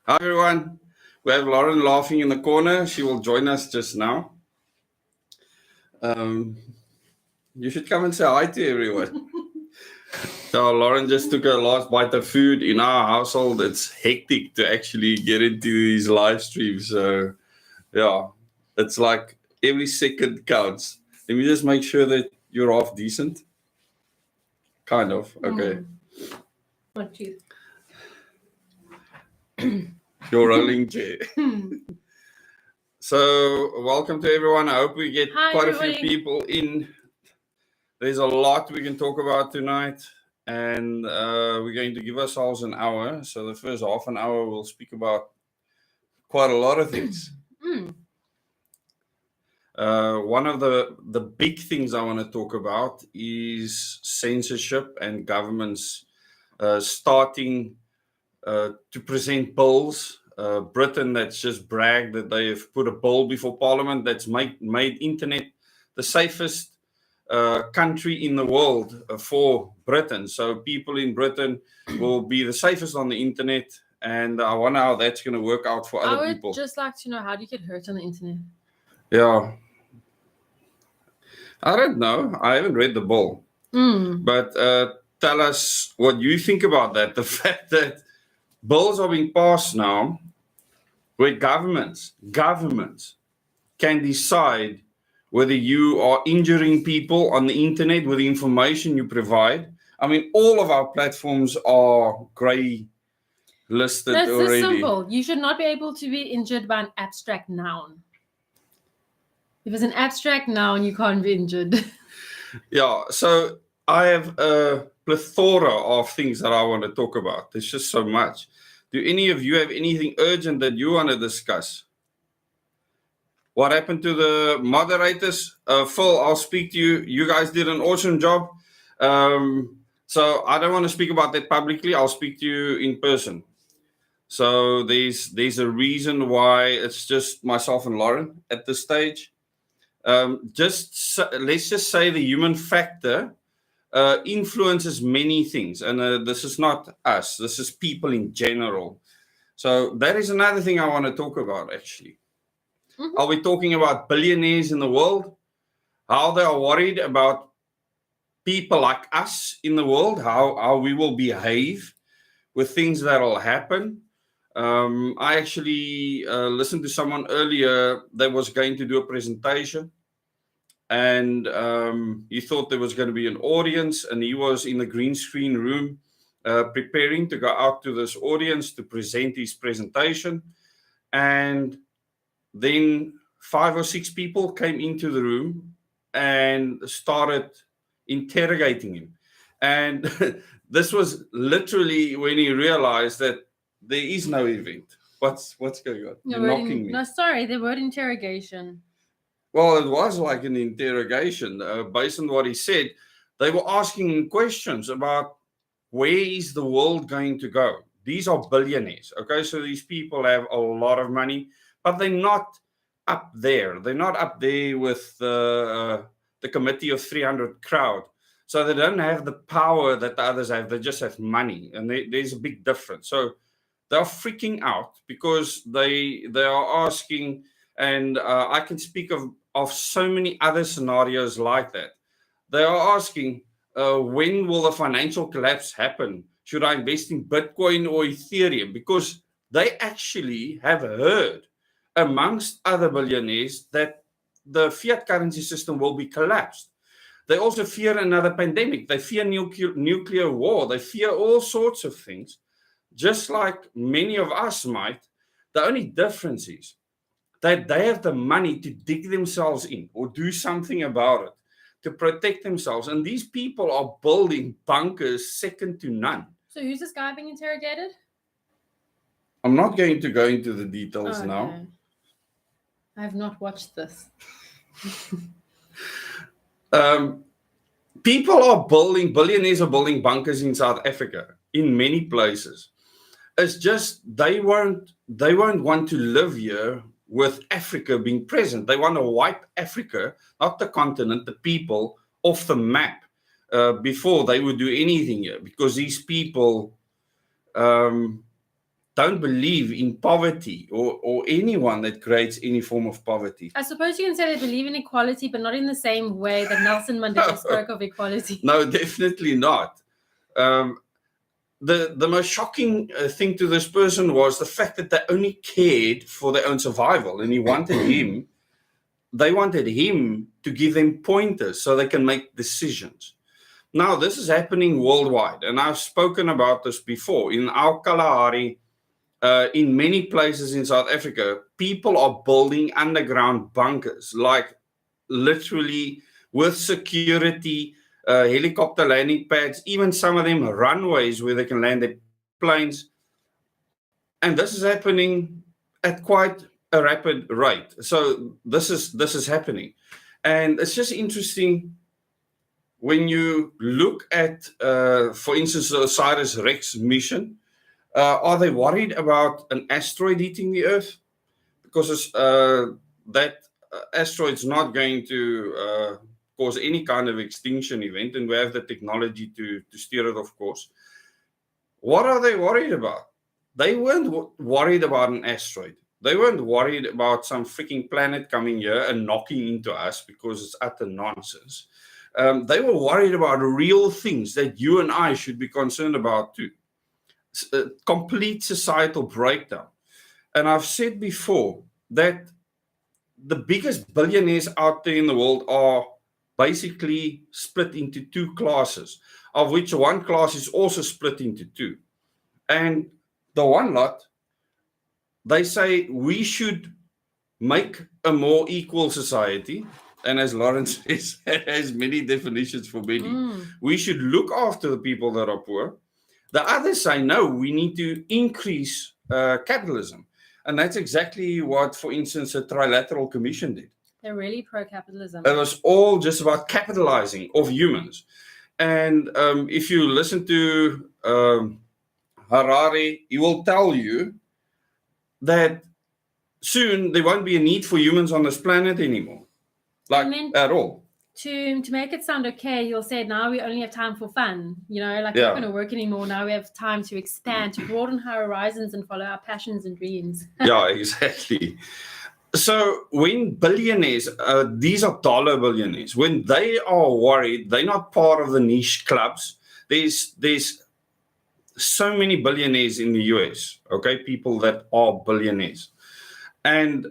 Hi everyone. We have Lauren laughing in the corner. She will join us just now. You should come and say hi to everyone. So Lauren just took her last bite of food. In our household, it's hectic to actually get into these live streams. So yeah, it's like every second counts. Let me just make sure that you're half decent. Kind of. Okay. What cheese? Your rolling chair. So welcome to everyone. I hope we get quite a few people in. There's a lot we can talk about tonight, and we're going to give ourselves an hour. So the first half an hour we'll speak about quite a lot of things. One of the big things I want to talk about is censorship and governments starting to present bills. Britain that's just bragged that they have put a bill before Parliament that's made internet the safest country in the world for Britain. So people in Britain will be the safest on the internet, and I wonder how that's going to work out for other people. I would just like to know, how do you get hurt on the internet? Yeah. I don't know. I haven't read the bill. But tell us what you think about that. The fact that bills are being passed now where governments can decide whether you are injuring people on the internet with the information you provide. I mean, all of our platforms are grey listed That's already. so simple. You should not be able to be injured by an abstract noun. If it's an abstract noun, you can't be injured. Yeah, so I have a plethora of things that I want to talk about. There's just so much. Do any of you have anything urgent that you want to discuss? What happened to the moderators? Phil, I'll speak to you. You guys did an awesome job. So I don't want to speak about that publicly. I'll speak to you in person. So there's a reason why it's just myself and Lauren at this stage. Let's just say the human factor influences many things, and this is not us. This is people in general. So that is another thing I want to talk about, actually. Are we talking about billionaires in the world? How they are worried about people like us in the world, how we will behave with things that will happen. I actually listened to someone earlier that was going to do a presentation, and he thought there was going to be an audience, and he was in the green screen room preparing to go out to this audience to present his presentation. And then 5 or 6 people came into the room and started interrogating him. And this was literally when he realized that there is no event. What's going on? You're knocking me. No, sorry, the word interrogation. Well, it was like an interrogation. Based on what he said, they were asking questions about where is the world going to go. These are billionaires, okay? So these people have a lot of money, but they're not up there. They're not up there with the committee of 300 crowd. So they don't have the power that the others have. They just have money, and there's a big difference. So they're freaking out because they are asking, and I can speak of so many other scenarios like that. They are asking, when will the financial collapse happen? Should I invest in Bitcoin or Ethereum? Because they actually have heard, amongst other billionaires, that the fiat currency system will be collapsed. They also fear another pandemic. They fear nuclear war. They fear all sorts of things, just like many of us might. The only difference is that they have the money to dig themselves in or do something about it to protect themselves. And these people are building bunkers second to none. So who's this guy being interrogated? I'm not going to go into the details now. I have not watched this. Billionaires are building bunkers in South Africa, in many places. It's just they won't want to live here with Africa being present. They want to wipe Africa, not the continent, the people, off the map before they would do anything here, because these people don't believe in poverty or anyone that creates any form of poverty. I suppose you can say they believe in equality, but not in the same way that Nelson Mandela spoke of equality. No, definitely not. The most shocking thing to this person was the fact that they only cared for their own survival, and they wanted him to give them pointers so they can make decisions. Now, this is happening worldwide, and I've spoken about this before. In our Kalahari, in many places in South Africa, people are building underground bunkers, like literally with security, helicopter landing pads, even some of them runways where they can land their planes. And this is happening at quite a rapid rate. So this is happening. And it's just interesting when you look at, for instance, the OSIRIS-REx mission. Are they worried about an asteroid hitting the Earth? Because that asteroid's not going to cause any kind of extinction event, and we have the technology to steer it, of course. What are they worried about? They weren't worried about an asteroid. They weren't worried about some freaking planet coming here and knocking into us because it's utter nonsense. They were worried about real things that you and I should be concerned about too. Complete societal breakdown. And I've said before that the biggest billionaires out there in the world are basically split into two classes, of which one class is also split into two. And the one lot, they say we should make a more equal society. And as Lawrence says, it has many definitions for many. We should look after the people that are poor. The others say, no, we need to increase capitalism. And that's exactly what, for instance, the Trilateral Commission did. They're really pro-capitalism. It was all just about capitalizing of humans. And if you listen to Harari, he will tell you that soon there won't be a need for humans on this planet anymore. At all. To make it sound okay, you'll say now we only have time for fun. You know, like we're not going to work anymore. Now we have time to expand, to broaden our horizons and follow our passions and dreams. Yeah, exactly. So when billionaires, these are dollar billionaires, when they are worried, they're not part of the niche clubs. There's so many billionaires in the US, okay, people that are billionaires. And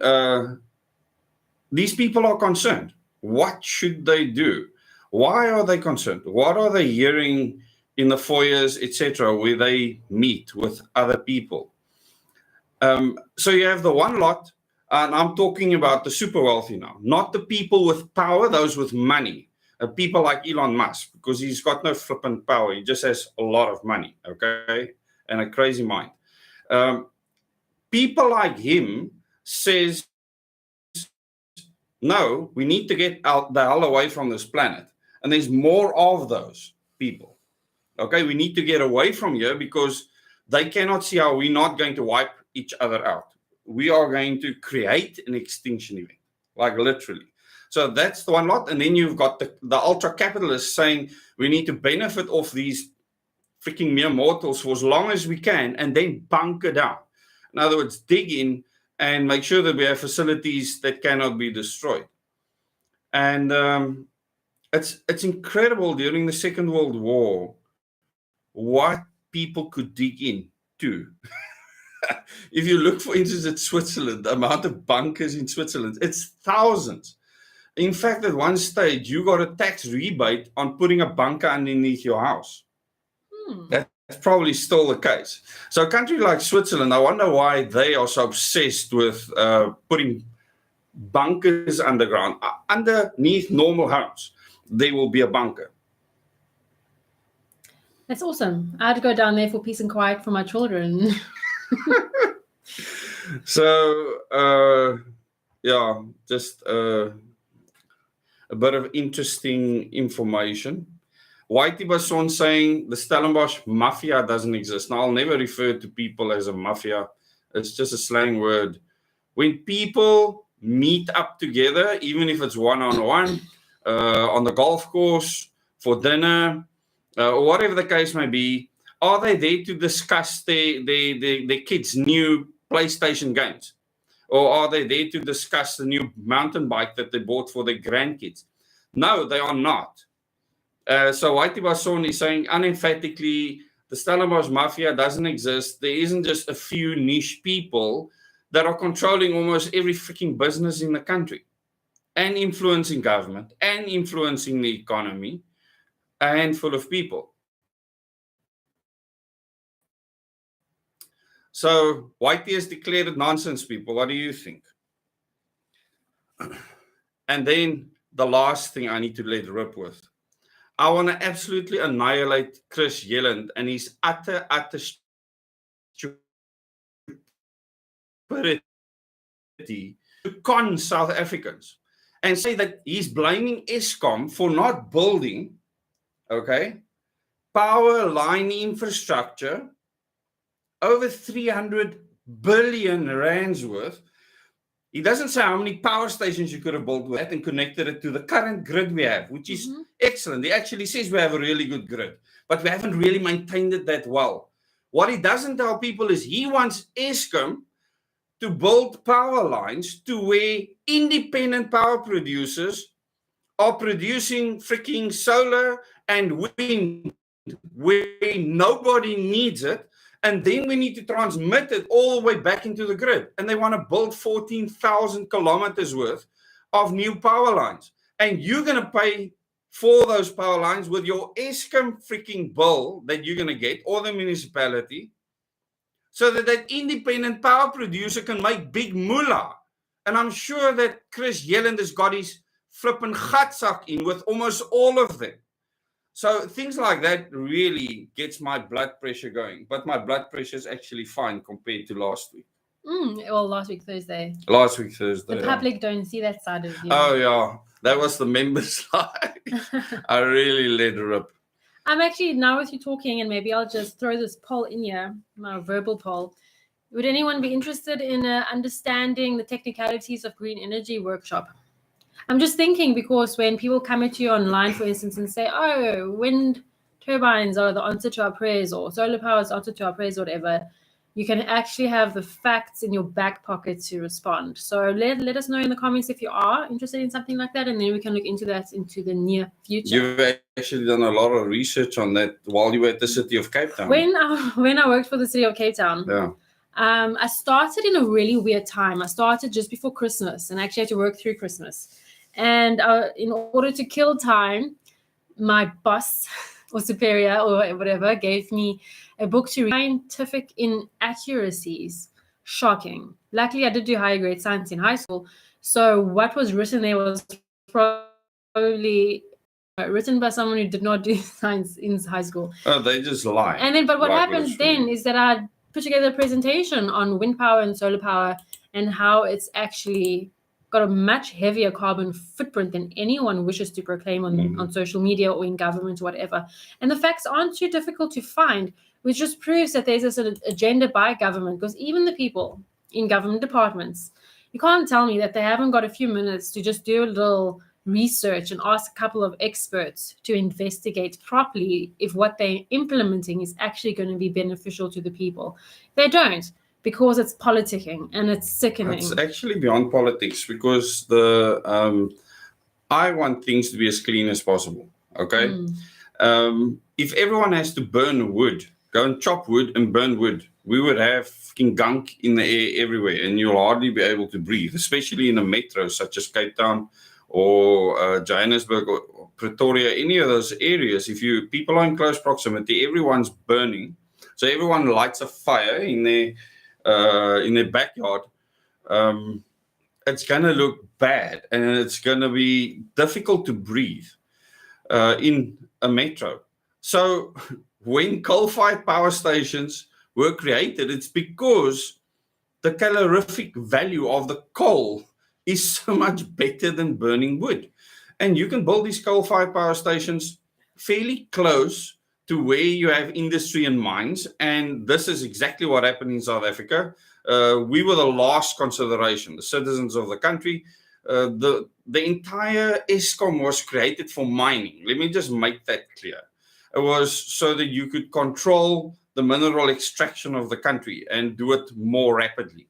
these people are concerned. What should they do? Why are they concerned? What are they hearing in the foyers, etc., where they meet with other people? So you have the one lot, and I'm talking about the super wealthy now, not the people with power, those with money. People like Elon Musk, because he's got no flipping power. He just has a lot of money, okay, and a crazy mind. People like him says, no, we need to get out the hell away from this planet. And there's more of those people. Okay, we need to get away from here because they cannot see how we're not going to wipe each other out. We are going to create an extinction event, like literally. So that's the one lot. And then you've got the ultra-capitalists saying we need to benefit off these freaking mere mortals for as long as we can and then bunker down. In other words, dig in and make sure that we have facilities that cannot be destroyed. And it's incredible during the Second World War what people could dig into. If you look, for instance, at Switzerland, the amount of bunkers in Switzerland, it's thousands. In fact, at one stage, you got a tax rebate on putting a bunker underneath your house. That's probably still the case. So a country like Switzerland, I wonder why they are so obsessed with putting bunkers underground. Underneath normal homes, there will be a bunker. That's awesome. I'd go down there for peace and quiet for my children. So, yeah, just a bit of interesting information. Whitey Basson saying the Stellenbosch mafia doesn't exist. Now, I'll never refer to people as a mafia. It's just a slang word. When people meet up together, even if it's one-on-one, on the golf course, for dinner, or whatever the case may be, Are they there to discuss their kids' new PlayStation games? Or are they there to discuss the new mountain bike that they bought for their grandkids? No, they are not. So Whitey Basson is saying unemphatically, the Stellenbosch Mafia doesn't exist. There isn't just a few niche people that are controlling almost every freaking business in the country and influencing government and influencing the economy, a handful of people. So Whitey has declared it nonsense, people. What do you think? And then the last thing I need to let rip with. I want to absolutely annihilate Chris Yelland and his utter stupidity to con South Africans and say that he's blaming Eskom for not building, power line infrastructure over 300 billion rands worth. He doesn't say how many power stations you could have built with that and connected it to the current grid we have, which is excellent. He actually says we have a really good grid, but we haven't really maintained it that well. What he doesn't tell people is he wants Eskom to build power lines to where independent power producers are producing freaking solar and wind where nobody needs it. And then we need to transmit it all the way back into the grid. And they want to build 14,000 kilometers worth of new power lines. And you're going to pay for those power lines with your Eskom freaking bill that you're going to get, or the municipality, so that that independent power producer can make big moolah. And I'm sure that Chris Yelland has got his flippin' gatsak in with almost all of them. So things like that really gets my blood pressure going. But my blood pressure is actually fine compared to last week. Well, last week Thursday. The public don't see that side of you. Oh, yeah. That was the members' side. I really let her up. I'm actually, now with you talking, and maybe I'll just throw this poll in here, my verbal poll. Would anyone be interested in understanding the technicalities of green energy workshop? I'm just thinking, because when people come at you online, for instance, and say, oh, wind turbines are the answer to our prayers, or solar power is the answer to our prayers, or whatever, you can actually have the facts in your back pocket to respond. So let us know in the comments if you are interested in something like that, and then we can look into that into the near future. You've actually done a lot of research on that while you were at the city of Cape Town. When I worked for the city of Cape Town, I started in a really weird time. I started just before Christmas, and I actually had to work through Christmas. And in order to kill time, my boss or superior or whatever gave me a book to read. Scientific inaccuracies. Shocking. Luckily, I did do higher grade science in high school. So what was written there was probably written by someone who did not do science in high school. Oh, they just lie. And then, but what happened then is that I put together a presentation on wind power and solar power and how it's actually got a much heavier carbon footprint than anyone wishes to proclaim on social media or in government or whatever. And the facts aren't too difficult to find, which just proves that there's this agenda by government, because even the people in government departments, you can't tell me that they haven't got a few minutes to just do a little research and ask a couple of experts to investigate properly if what they're implementing is actually going to be beneficial to the people. They don't, because it's politicking and it's sickening. It's actually beyond politics, because I want things to be as clean as possible. Okay. If everyone has to burn wood, go and chop wood and burn wood, we would have fucking gunk in the air everywhere, and you'll hardly be able to breathe, especially in a metro such as Cape Town or Johannesburg or Pretoria, any of those areas. If people are in close proximity, everyone's burning. So everyone lights a fire in their backyard. It's gonna look bad, and it's gonna be difficult to breathe in a metro. So when coal-fired power stations were created, it's because the calorific value of the coal is so much better than burning wood. And you can build these coal-fired power stations fairly close to where you have industry and mines. And this is exactly what happened in South Africa. We were the last consideration, the citizens of the country. The entire Eskom was created for mining. Let me just make that clear. It was so that you could control the mineral extraction of the country and do it more rapidly.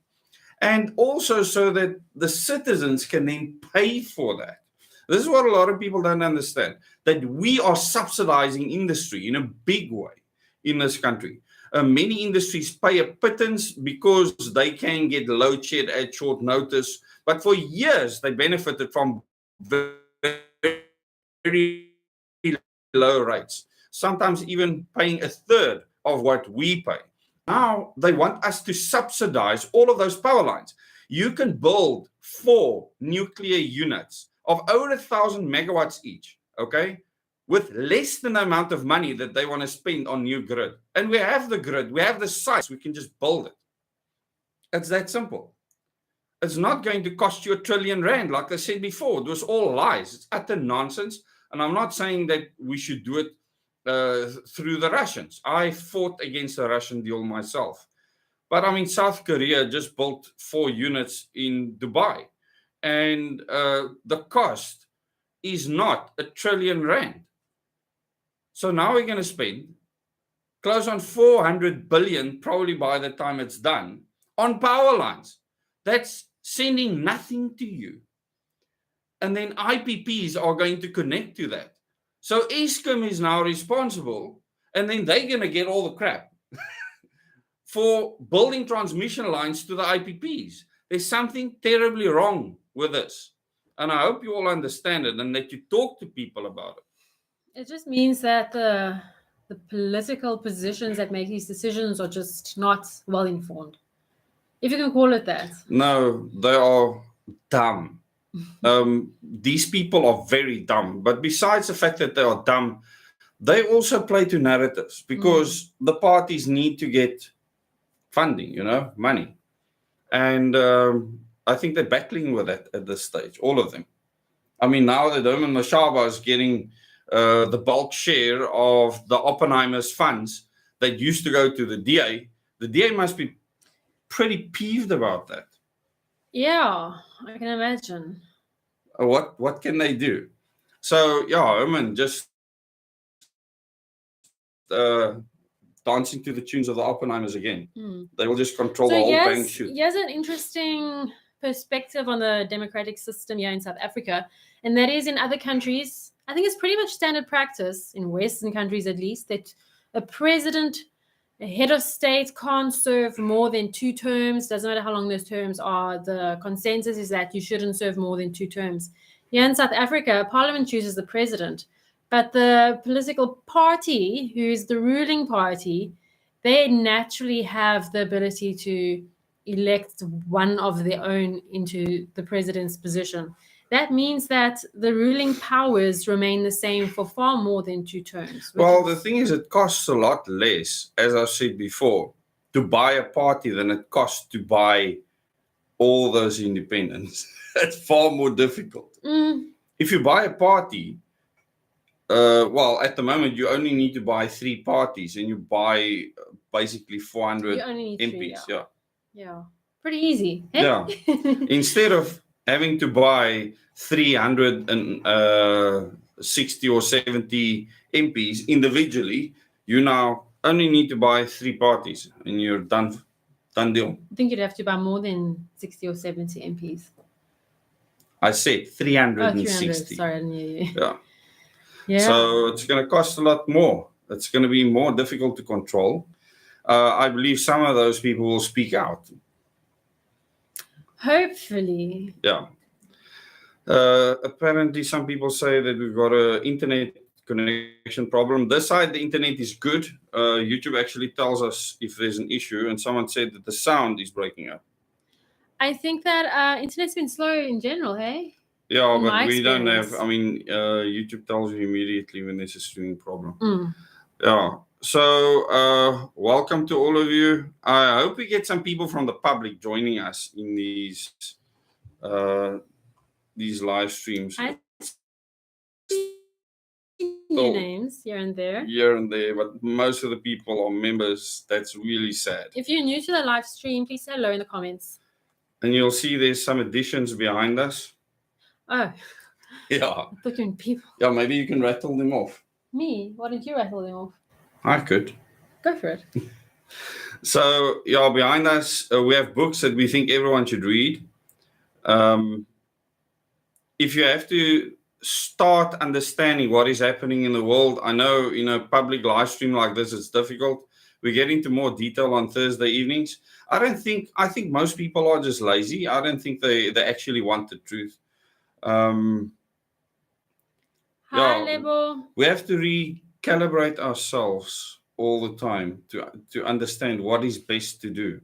And also so that the citizens can then pay for that. This is what a lot of people don't understand, that we are subsidizing industry in a big way in this country. Many industries pay a pittance because they can get load shed at short notice, but for years they benefited from very low rates, sometimes even paying a third of what we pay. Now they want us to subsidize all of those power lines. You can build 4 nuclear units of over 1,000 megawatts each, okay, with less than the amount of money that they want to spend on new grid. And we have the grid, we have the sites, we can just build it. It's that simple. It's not going to cost you R1 trillion. Like I said before, it was all lies. It's utter nonsense. And I'm not saying that we should do it through the Russians. I fought against the Russian deal myself. But I mean, South Korea just built 4 units in Dubai. And the cost is not R1 trillion. So now we're going to spend close on 400 billion, probably by the time it's done, on power lines. That's sending nothing to you. And then IPPs are going to connect to that. So Eskom is now responsible, and then they're going to get all the crap for building transmission lines to the IPPs. There's something terribly wrong with this. And I hope you all understand it and that you talk to people about it. It just means that the political positions that make these decisions are just not well informed, if you can call it that. No, they are dumb. These people are very dumb. But besides the fact that they are dumb, they also play to narratives because the parties need to get funding, money. And I think they're battling with that at this stage, all of them. I mean, now that Herman Mashaba is getting the bulk share of the Oppenheimer's funds that used to go to the DA must be pretty peeved about that. Yeah, I can imagine. What can they do? So, yeah, Herman just dancing to the tunes of the Oppenheimers again. They will just control the whole bank shoot. Here's an interesting perspective on the democratic system here in South Africa, and that is in other countries, I think it's pretty much standard practice, in Western countries at least, that a president, a head of state can't serve more than 2 terms. Doesn't matter how long those terms are. The consensus is that you shouldn't serve more than 2 terms. Here in South Africa, Parliament chooses the president, but the political party, who is the ruling party, they naturally have the ability to elect one of their own into the president's position. That means that the ruling powers remain the same for far more than 2 terms. Well, the thing is, it costs a lot less, as I said before, to buy a party than it costs to buy all those independents. It's far more difficult. If you buy a party, well, at the moment, you only need to buy 3 parties and you buy basically 400 MPs. 3, yeah. Pretty easy. Eh? Yeah. Instead of having to buy 360 or 70 MPs individually, you now only need to buy 3 parties and you're done deal. I think you'd have to buy more than 60 or 70 MPs. I said 360. 300. Sorry, I didn't hear you. Yeah. So it's going to cost a lot more. It's going to be more difficult to control. I believe some of those people will speak out. Hopefully. Yeah. Apparently, some people say that we've got an internet connection problem. This side, the internet is good. YouTube actually tells us if there's an issue, and someone said that the sound is breaking up. I think that internet's been slow in general, hey? Yeah, but we don't have, YouTube tells you immediately when there's a streaming problem. Yeah. So, welcome to all of you. I hope we get some people from the public joining us in these live streams. I see new names here and there. Here and there, but most of the people are members. That's really sad. If you're new to the live stream, please say hello in the comments. And you'll see there's some additions behind us. Oh. Yeah. Looking people. Yeah, maybe you can rattle them off. Me? Why don't you rattle them off? I could. Go for it. So, yeah, behind us, we have books that we think everyone should read. If you have to start understanding what is happening in the world, I know in a public live stream like this, it's difficult. We get into more detail on Thursday evenings. I think most people are just lazy. I don't think they actually want the truth. Hi, Yeah, Lebo. we have to recalibrate ourselves all the time to understand what is best to do.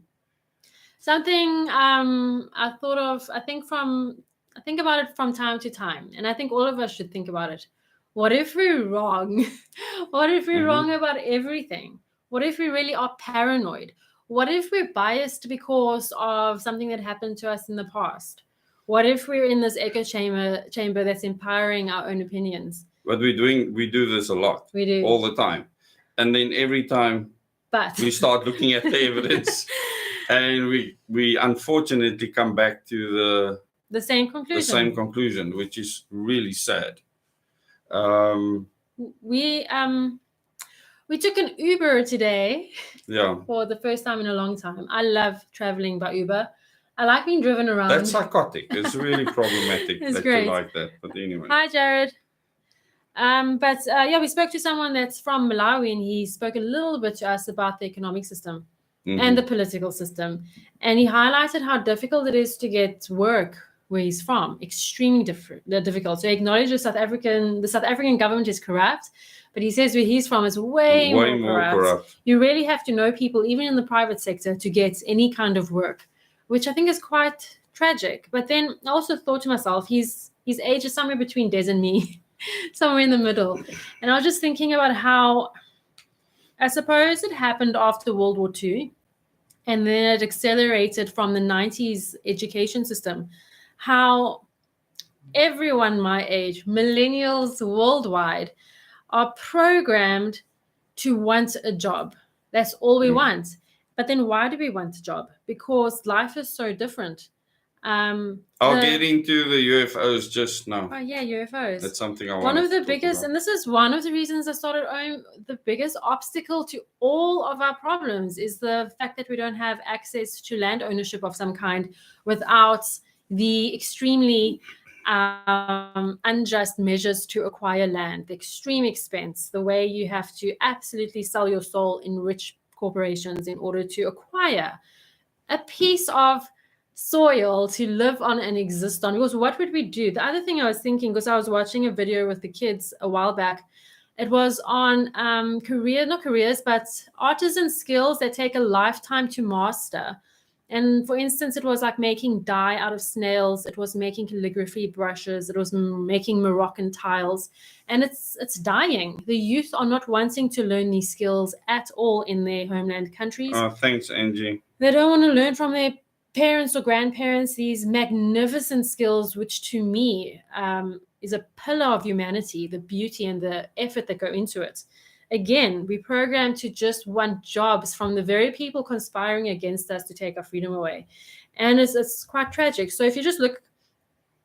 Something I thought of, I think about it from time to time, and I think all of us should think about it. What if we're wrong? What if we're wrong about everything? What if we really are paranoid? What if we're biased because of something that happened to us in the past? What if we're in this echo chamber that's empowering our own opinions? But we do this a lot. We do. All the time. And then every time But we start looking at the evidence and we unfortunately come back to the same conclusion. which is really sad. We took an Uber today. Yeah. For the first time in a long time. I love traveling by Uber. I like being driven around. That's psychotic. It's really problematic It's that great. you like that. But anyway. Hi, Jared. We spoke to someone that's from Malawi, and he spoke a little bit to us about the economic system and the political system. And he highlighted how difficult it is to get work where he's from. Extremely difficult. So he acknowledged the South African government is corrupt, but he says where he's from is way more corrupt. You really have to know people, even in the private sector, to get any kind of work, which I think is quite tragic. But then I also thought to myself, his age is somewhere between Dezz and me, somewhere in the middle. And I was just thinking about how, I suppose it happened after World War II, and then it accelerated from the 90s education system, how everyone my age, millennials worldwide, are programmed to want a job. That's all we want. But then why do we want a job? Because life is so different. I'll get into the UFOs just now. Oh yeah, UFOs. That's something I want. One of the biggest, and this is one of the reasons I started owning, the biggest obstacle to all of our problems is the fact that we don't have access to land ownership of some kind without the extremely unjust measures to acquire land, the extreme expense, the way you have to absolutely sell your soul in rich corporations in order to acquire a piece of soil to live on and exist on. Because what would we do? The other thing I was thinking, because I was watching a video with the kids a while back, it was on not careers, but artisan skills that take a lifetime to master. And for instance, it was like making dye out of snails. It was making calligraphy brushes. It was making Moroccan tiles. And it's dying. The youth are not wanting to learn these skills at all in their homeland countries. Oh, thanks, Angie. They don't want to learn from their parents or grandparents these magnificent skills, which to me is a pillar of humanity, the beauty and the effort that go into it. Again, we programmed to just want jobs from the very people conspiring against us to take our freedom away. And it's quite tragic. So if you just look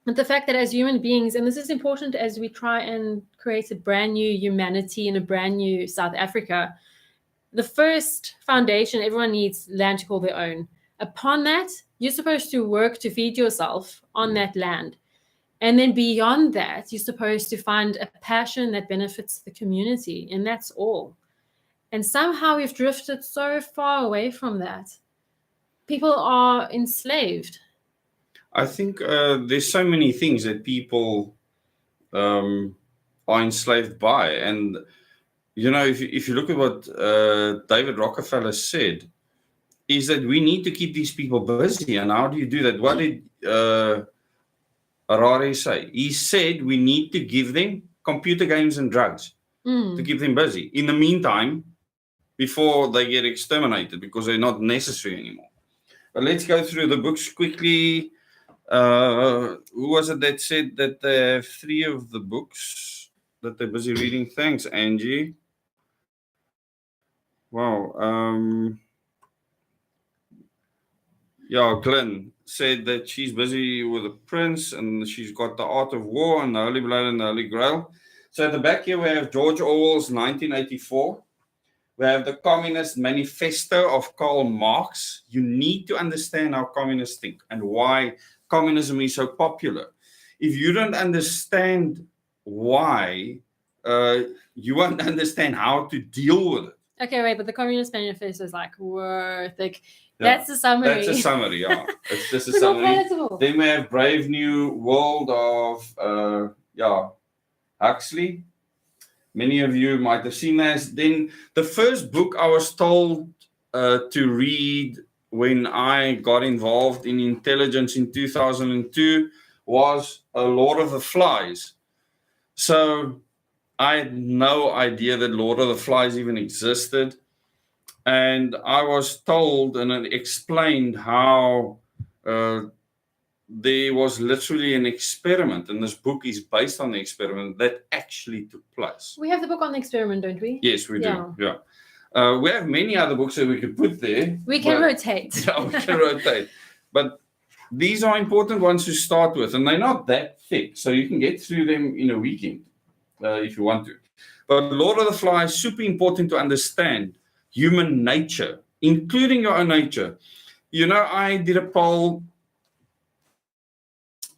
at the fact that as human beings, and this is important as we try and create a brand new humanity in a brand new South Africa, the first foundation, everyone needs land to call their own. Upon that, you're supposed to work to feed yourself on that land. And then beyond that, you're supposed to find a passion that benefits the community. And that's all. And somehow we've drifted so far away from that. People are enslaved. I think there's so many things that people are enslaved by. And, you know, if you look at what David Rockefeller said, is that we need to keep these people busy. And how do you do that? What did Harari say? He said we need to give them computer games and drugs to keep them busy. In the meantime, before they get exterminated, because they're not necessary anymore. But let's go through the books quickly. Who was it that said that they have 3 of the books that they're busy reading? Thanks, Angie. Wow. Yeah, Glenn said that she's busy with the prince and she's got the Art of War and the Holy Blood and the Holy Grail. So at the back here, we have George Orwell's 1984. We have the Communist Manifesto of Karl Marx. You need to understand how communists think and why communism is so popular. If you don't understand why, you won't understand how to deal with it. Okay, wait, but the Communist Manifesto is like, whoa, thick. Yeah, That's the summary. That's a summary, yeah. It's just a It's not summary. palatable. Then we have Brave New World of Huxley. Many of you might have seen that. Then the first book I was told to read when I got involved in intelligence in 2002 was Lord of the Flies. So I had no idea that Lord of the Flies even existed. And I was told and it explained how there was literally an experiment, and this book is based on the experiment that actually took place. We have the book on the experiment, don't we? Yes, we do. Yeah. We have many other books that we could put there. We can rotate. Yeah, we can rotate. But these are important ones to start with, and they're not that thick, so you can get through them in a weekend if you want to. But Lord of the Flies, super important to understand human nature, including your own nature. You know, I did a poll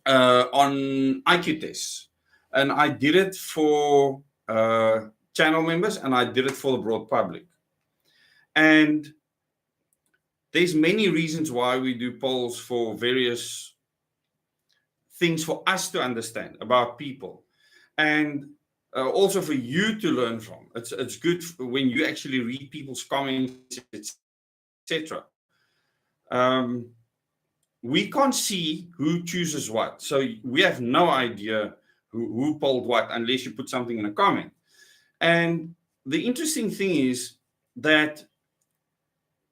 on IQ tests, and I did it for channel members, and I did it for the broad public. And there's many reasons why we do polls for various things for us to understand about people, and also for you to learn from. It's good when you actually read people's comments, etc. We can't see who chooses what, so we have no idea who polled what unless you put something in a comment. And the interesting thing is that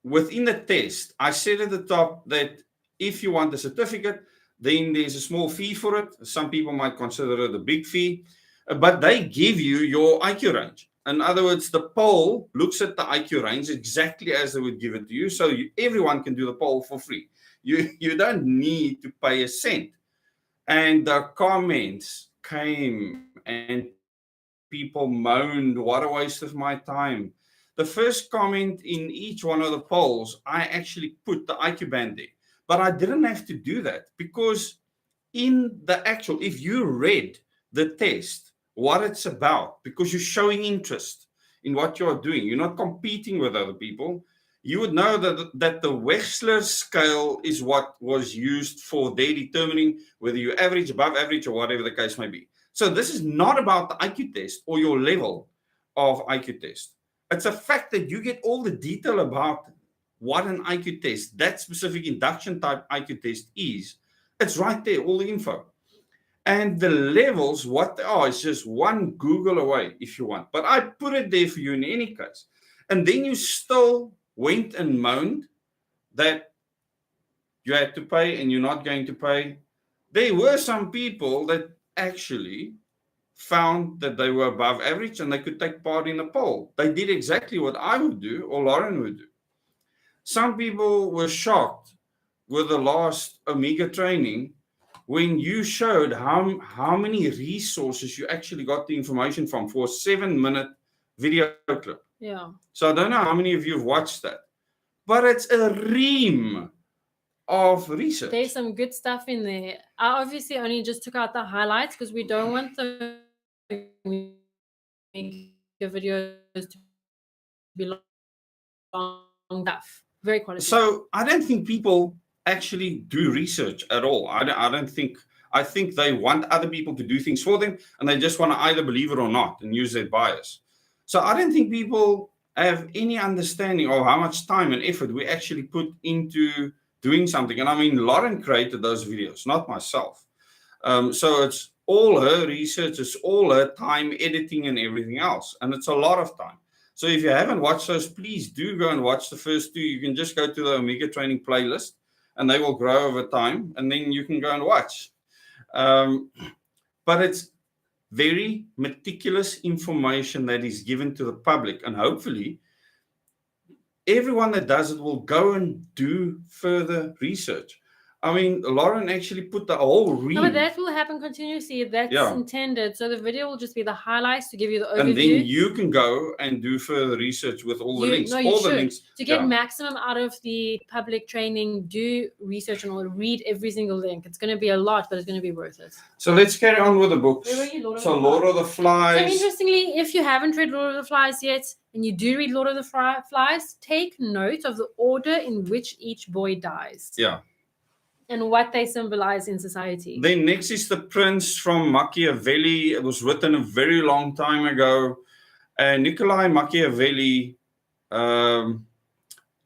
within the test, I said at the top that if you want a certificate, then there's a small fee for it. Some people might consider it a big fee, but they give you your IQ range. In other words, the poll looks at the IQ range exactly as they would give it to you, so everyone can do the poll for free. You don't need to pay a cent. And the comments came and people moaned, what a waste of my time. The first comment in each one of the polls, I actually put the IQ band there. But I didn't have to do that because in the actual, if you read the test, what it's about, because you're showing interest in what you're doing, you're not competing with other people, you would know that the Wechsler scale is what was used for their determining whether you're average, above average, or whatever the case may be. So this is not about the IQ test or your level of IQ test. It's a fact that you get all the detail about what an IQ test, that specific induction type IQ test is. It's right there, all the info. And the levels, what they are, is just one Google away if you want. But I put it there for you in any case. And then you still went and moaned that you had to pay and you're not going to pay. There were some people that actually found that they were above average and they could take part in the poll. They did exactly what I would do or Lauren would do. Some people were shocked with the last Omega training when you showed how many resources you actually got the information from for a 7-minute video clip. Yeah. So I don't know how many of you have watched that, but it's a ream of research. There's some good stuff in there. I obviously only just took out the highlights because we don't want the videos to be long enough. Very quality. So I don't think people actually do research at all. I think they want other people to do things for them, and they just want to either believe it or not and use their bias. So I don't think people have any understanding of how much time and effort we actually put into doing something. And I mean, Lauren created those videos, not myself. So it's all her research, it's all her time editing and everything else. And it's a lot of time. So if you haven't watched those, please do go and watch the first two. You can just go to the Omega Training playlist and they will grow over time. And then you can go and watch. But it's very meticulous information that is given to the public. And hopefully, everyone that does it will go and do further research. I mean, Lauren actually put the whole read. No, but that will happen continuously. That's Yeah. intended. So the video will just be the highlights to give you the overview. And then you can go and do further research with all the links. No, you all should. the links. To get maximum out of the public training, do research and all, read every single link. It's going to be a lot, but it's going to be worth it. So let's carry on with the books. Where were you, Lord of So the Lord of the Flies. So interestingly, if you haven't read Lord of the Flies yet, and you do read Lord of the Flies, take note of the order in which each boy dies. Yeah. And what they symbolize in society. Then next is The Prince from Machiavelli. It was written a very long time ago. And Niccolo Machiavelli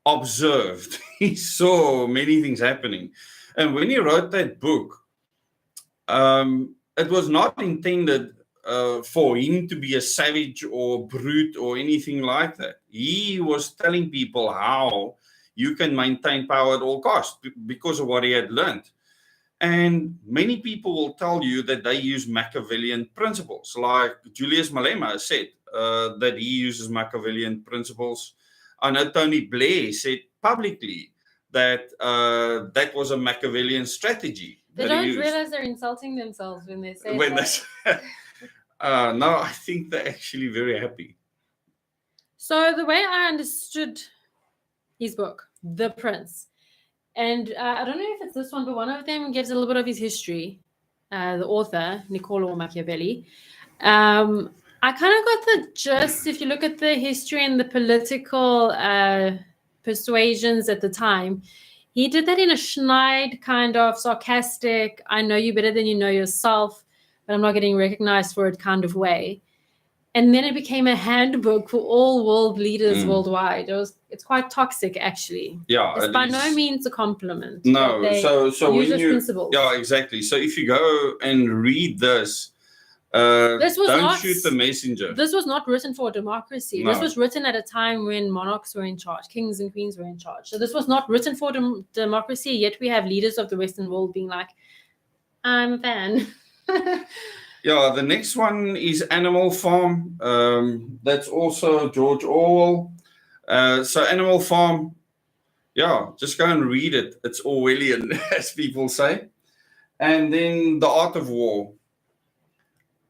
observed. He saw many things happening. And when he wrote that book, it was not intended for him to be a savage or brute or anything like that. He was telling people how you can maintain power at all costs because of what he had learned. And many people will tell you that they use Machiavellian principles. Like Julius Malema said that he uses Machiavellian principles. I know Tony Blair said publicly that that was a Machiavellian strategy. They don't realize they're insulting themselves when they say that. No, I think they're actually very happy. So the way I understood his book, The Prince, and I don't know if it's this one, but one of them gives a little bit of his history, the author, Niccolo Machiavelli. I kind of got the gist, if you look at the history and the political persuasions at the time, he did that in a schneid, kind of sarcastic, I know you better than you know yourself, but I'm not getting recognized for it kind of way. And then it became a handbook for all world leaders worldwide. It's quite toxic, actually. Yeah, it's by no means a compliment. No, so when you principles. Yeah, exactly. So if you go and read this don't shoot the messenger. This was not written for democracy. No. This was written at a time when monarchs were in charge, kings and queens were in charge. So this was not written for democracy. Yet we have leaders of the Western world being like, "I'm a fan." Yeah, the next one is Animal Farm. That's also George Orwell. So Animal Farm, yeah, just go and read it. It's Orwellian, as people say. And then The Art of War.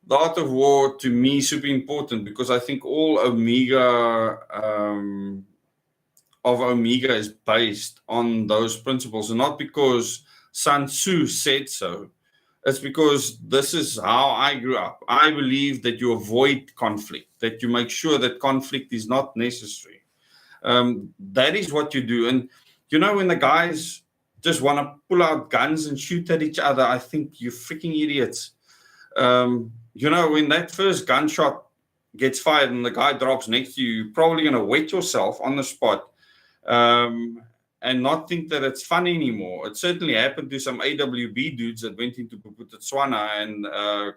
The Art of War, to me, super important because I think all Omega of Omega is based on those principles, and not because Sun Tzu said so. It's because this is how I grew up. I believe that you avoid conflict, that you make sure that conflict is not necessary. That is what you do. And, you know, when the guys just want to pull out guns and shoot at each other, I think you freaking idiots. You know, when that first gunshot gets fired and the guy drops next to you, you're probably going to wet yourself on the spot. And not think that it's fun anymore. It certainly happened to some AWB dudes that went into Botswana and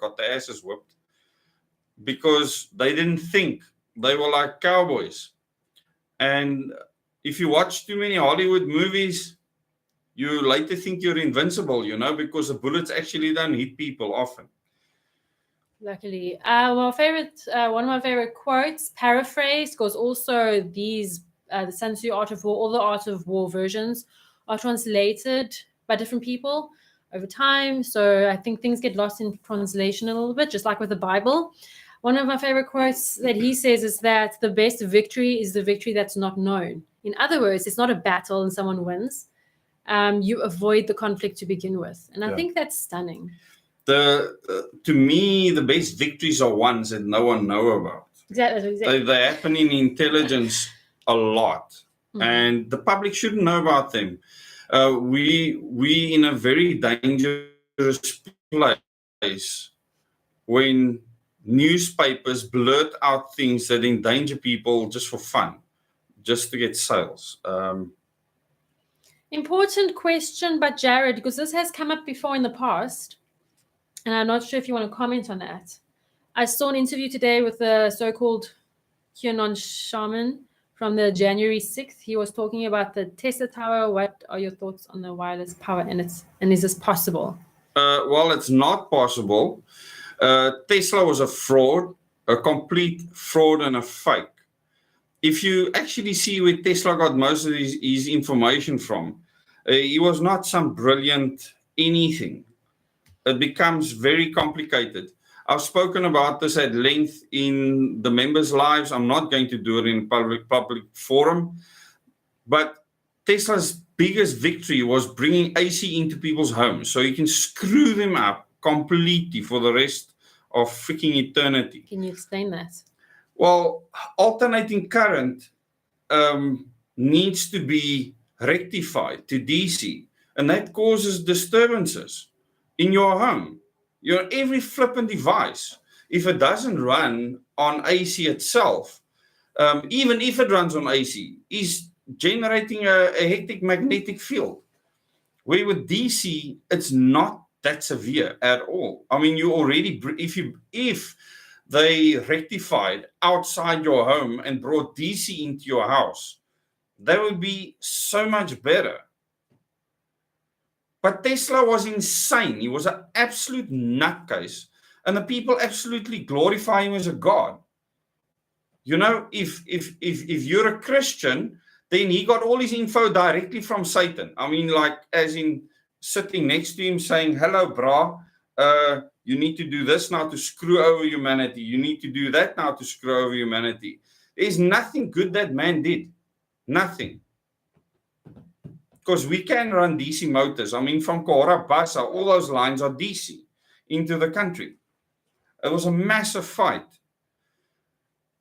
got their asses whipped because they didn't think. They were like cowboys. And if you watch too many Hollywood movies, you later think you're invincible, you know, because the bullets actually don't hit people often. Luckily. One of my favorite quotes, paraphrased, because also these the Sun Tzu Art of War, all the Art of War versions are translated by different people over time. So I think things get lost in translation a little bit, just like with the Bible. One of my favorite quotes that he says is that the best victory is the victory that's not known. In other words, it's not a battle and someone wins. You avoid the conflict to begin with. And I think that's stunning. To me, the best victories are ones that no one knows about. Exactly. They happen in intelligence a lot, and the public shouldn't know about them. We in a very dangerous place when newspapers blurt out things that endanger people just for fun, just to get sales. Important question, but Jared, because this has come up before in the past, and I'm not sure if you want to comment on that. I saw an interview today with the so-called QAnon shaman from the January 6th. He was talking about the Tesla Tower. What are your thoughts on the wireless power? And is this possible? Well, it's not possible. Tesla was a fraud, a complete fraud and a fake. If you actually see where Tesla got most of his information from, He was not some brilliant anything. It becomes very complicated. I've spoken about this at length in the members' lives. I'm not going to do it in public forum. But Tesla's biggest victory was bringing AC into people's homes so you can screw them up completely for the rest of freaking eternity. Can you explain that? Well, alternating current needs to be rectified to DC, and that causes disturbances in your home. Every flippant device, if it doesn't run on AC itself, even if it runs on AC, is generating a hectic magnetic field. Where with DC, it's not that severe at all. I mean, you already, if they rectified outside your home and brought DC into your house, that would be so much better. But Tesla was insane. He was an absolute nutcase. And the people absolutely glorify him as a god. If you're a Christian, then he got all his info directly from Satan. I mean, like, as in sitting next to him saying, hello, brah, you need to do this now to screw over humanity. You need to do that now to screw over humanity. There's nothing good that man did. Nothing. Because we can run DC motors. I mean, from Kohara Basa, all those lines are DC into the country. It was a massive fight.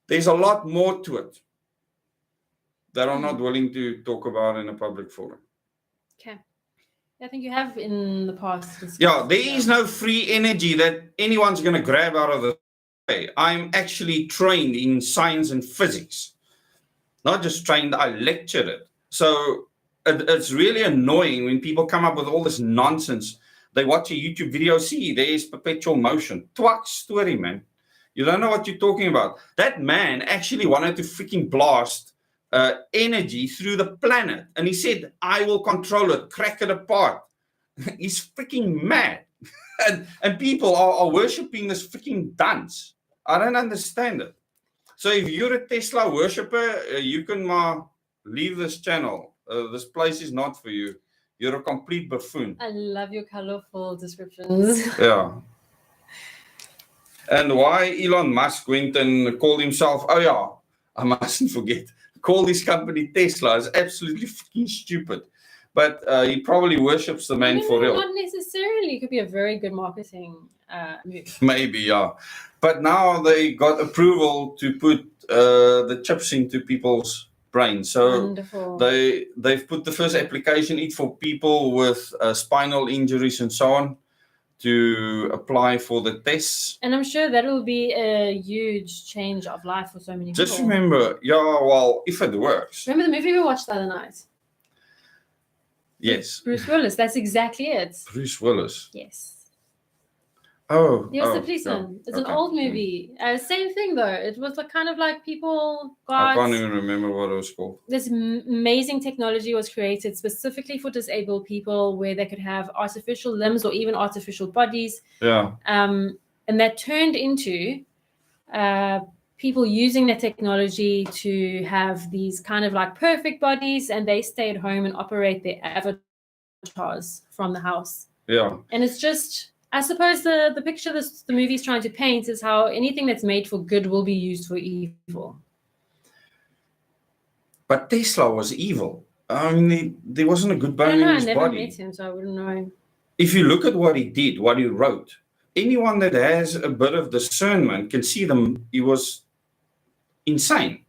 There's a lot more to it that I'm not willing to talk about in a public forum. Okay. I think you have in the past. Yeah, there is no free energy that anyone's going to grab out of the way. I'm actually trained in science and physics. Not just trained, I lectured it. So it's really annoying when people come up with all this nonsense. They watch a YouTube video, see, there's perpetual motion. Twak story, man. You don't know what you're talking about. That man actually wanted to freaking blast energy through the planet. And he said, I will control it, crack it apart. He's freaking mad. and people are worshipping this freaking dunce. I don't understand it. So if you're a Tesla worshipper, you can leave this channel. This place is not for you. You're a complete buffoon. I love your colorful descriptions. Yeah. And why Elon Musk went and called himself, oh yeah, I mustn't forget, called his company Tesla is absolutely freaking stupid. But he probably worships the man for real. Not necessarily. It could be a very good marketing move. Maybe, yeah. But now they got approval to put the chips into people's brains. So wonderful. They've put the first application in for people with spinal injuries and so on to apply for the tests. And I'm sure that will be a huge change of life for so many people. Just remember, well, if it works. Remember the movie we watched the other night? Yes. Bruce Willis, that's exactly it. Bruce Willis. Yes. Oh. He was the policeman. It's an old movie. Same thing though. It was kind of like people got. I can't even remember what it was called. This amazing technology was created specifically for disabled people, where they could have artificial limbs or even artificial bodies. Yeah. And that turned into people using the technology to have these kind of like perfect bodies, and they stay at home and operate their avatars from the house. Yeah. And it's just, I suppose the picture the movie's trying to paint is how anything that's made for good will be used for evil. But Tesla was evil. I mean, there wasn't a good bone in his body. I never met him, so I wouldn't know. If you look at what he did, what he wrote, anyone that has a bit of discernment can see he was insane.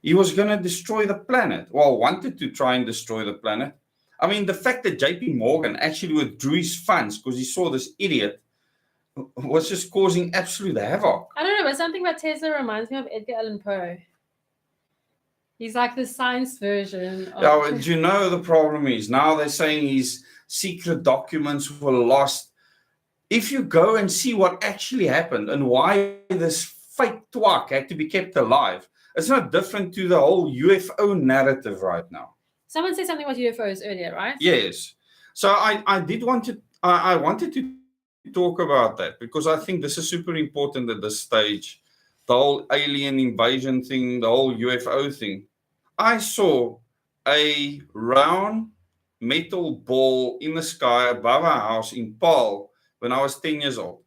He was going to destroy the planet. Well, wanted to try and destroy the planet. I mean, the fact that JP Morgan actually withdrew his funds because he saw this idiot was just causing absolute havoc. I don't know, but something about Tesla reminds me of Edgar Allan Poe. He's like the science version of... Yeah, but you know the problem is, now they're saying his secret documents were lost. If you go and see what actually happened and why this fake twak had to be kept alive, it's not different to the whole UFO narrative right now. Someone said something about UFOs earlier, right? Yes. So I wanted to talk about that because I think this is super important at this stage. The whole alien invasion thing, the whole UFO thing. I saw a round metal ball in the sky above our house in Paarl when I was 10 years old.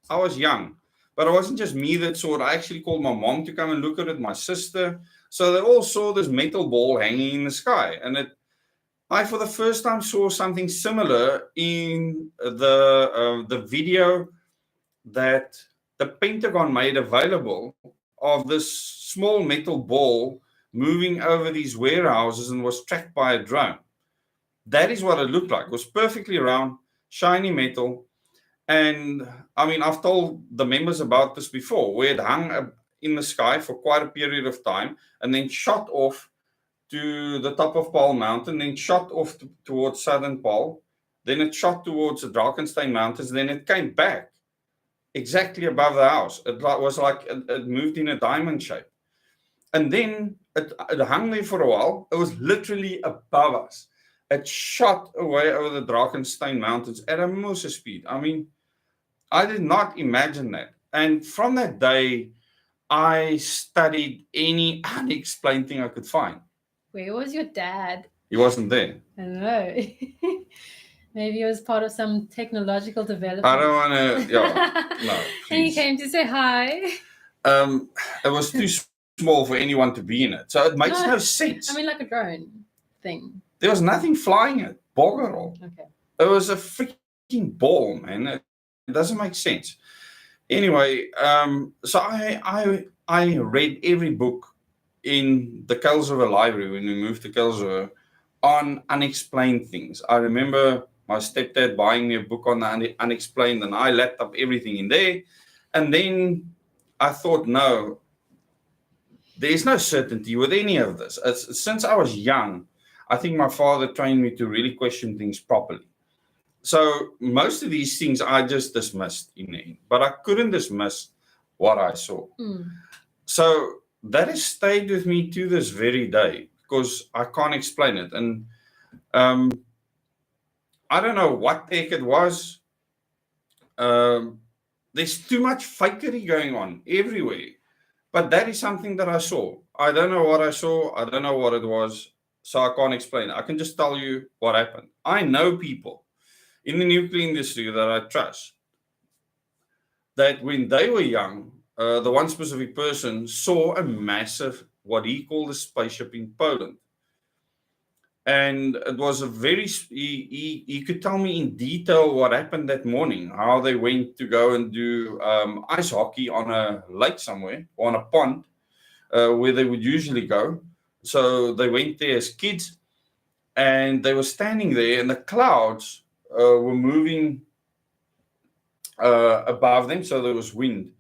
I was young, but it wasn't just me that saw it. I actually called my mom to come and look at it, my sister. So they all saw this metal ball hanging in the sky. And I, for the first time, saw something similar in the video that the Pentagon made available of this small metal ball moving over these warehouses and was tracked by a drone. That is what it looked like. It was perfectly round, shiny metal. And I mean, I've told the members about this before, where it hung in the sky for quite a period of time and then shot off to the top of Paarl Mountain, then shot off towards southern Paarl. Then it shot towards the Drakensberg Mountains. Then it came back exactly above the house. It was like it moved in a diamond shape. And then it hung there for a while. It was literally above us. It shot away over the Drakensberg Mountains at a moose speed. I mean, I did not imagine that. And from that day, I studied any unexplained thing I could find. Where was your dad? He wasn't there. I don't know. Maybe he was part of some technological development. I don't want to, no. And he came to say hi. It was too small for anyone to be in it. So it makes no sense. I mean, like a drone thing. There was nothing flying it. Bogger all. Okay. It was a freaking ball, man. It doesn't make sense. Anyway, so I read every book in the Kuilsriver library when we moved to Kuilsriver on unexplained things. I remember my stepdad buying me a book on the unexplained, and I lapped up everything in there. And then I thought, no, there's no certainty with any of this. Since I was young, I think my father trained me to really question things properly. So most of these things I just dismissed in the end, but I couldn't dismiss what I saw. So that has stayed with me to this very day because I can't explain it. And I don't know what the heck it was. There's too much fakery going on everywhere. But that is something that I saw. I don't know what I saw. I don't know what it was. So I can't explain it. I can just tell you what happened. I know people in the nuclear industry that I trust that when they were young, the one specific person saw a massive, what he called a spaceship in Poland. And it was a very, he could tell me in detail what happened that morning, how they went to go and do ice hockey on a lake somewhere, or on a pond, where they would usually go. So they went there as kids, and they were standing there, and the clouds were moving above them, so there was wind.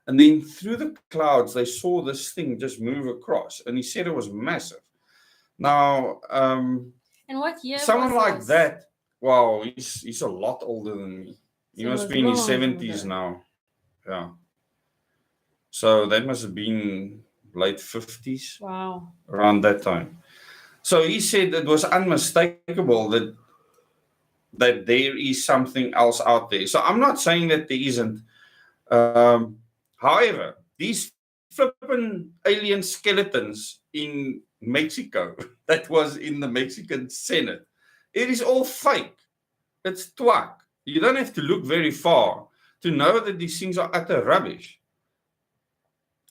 And then through the clouds, they saw this thing just move across, and he said it was massive. Now, and what year? Someone like that, wow, he's a lot older than me. He must be in his 70s now. Yeah. So that must have been late 50s. Wow. Around that time. So he said it was unmistakable that there is something else out there. So I'm not saying that there isn't. However, these flippin' alien skeletons in Mexico that was in the Mexican Senate, it is all fake. It's twak. You don't have to look very far to know that these things are utter rubbish.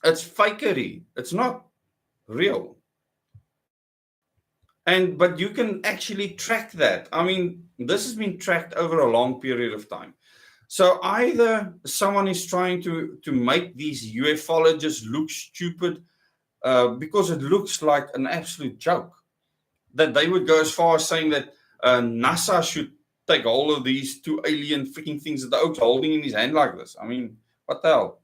It's fakery. It's not real. But you can actually track that. I mean, this has been tracked over a long period of time. So either someone is trying to make these ufologists look stupid because it looks like an absolute joke, that they would go as far as saying that NASA should take all of these two alien freaking things that the oak's holding in his hand like this. I mean, what the hell?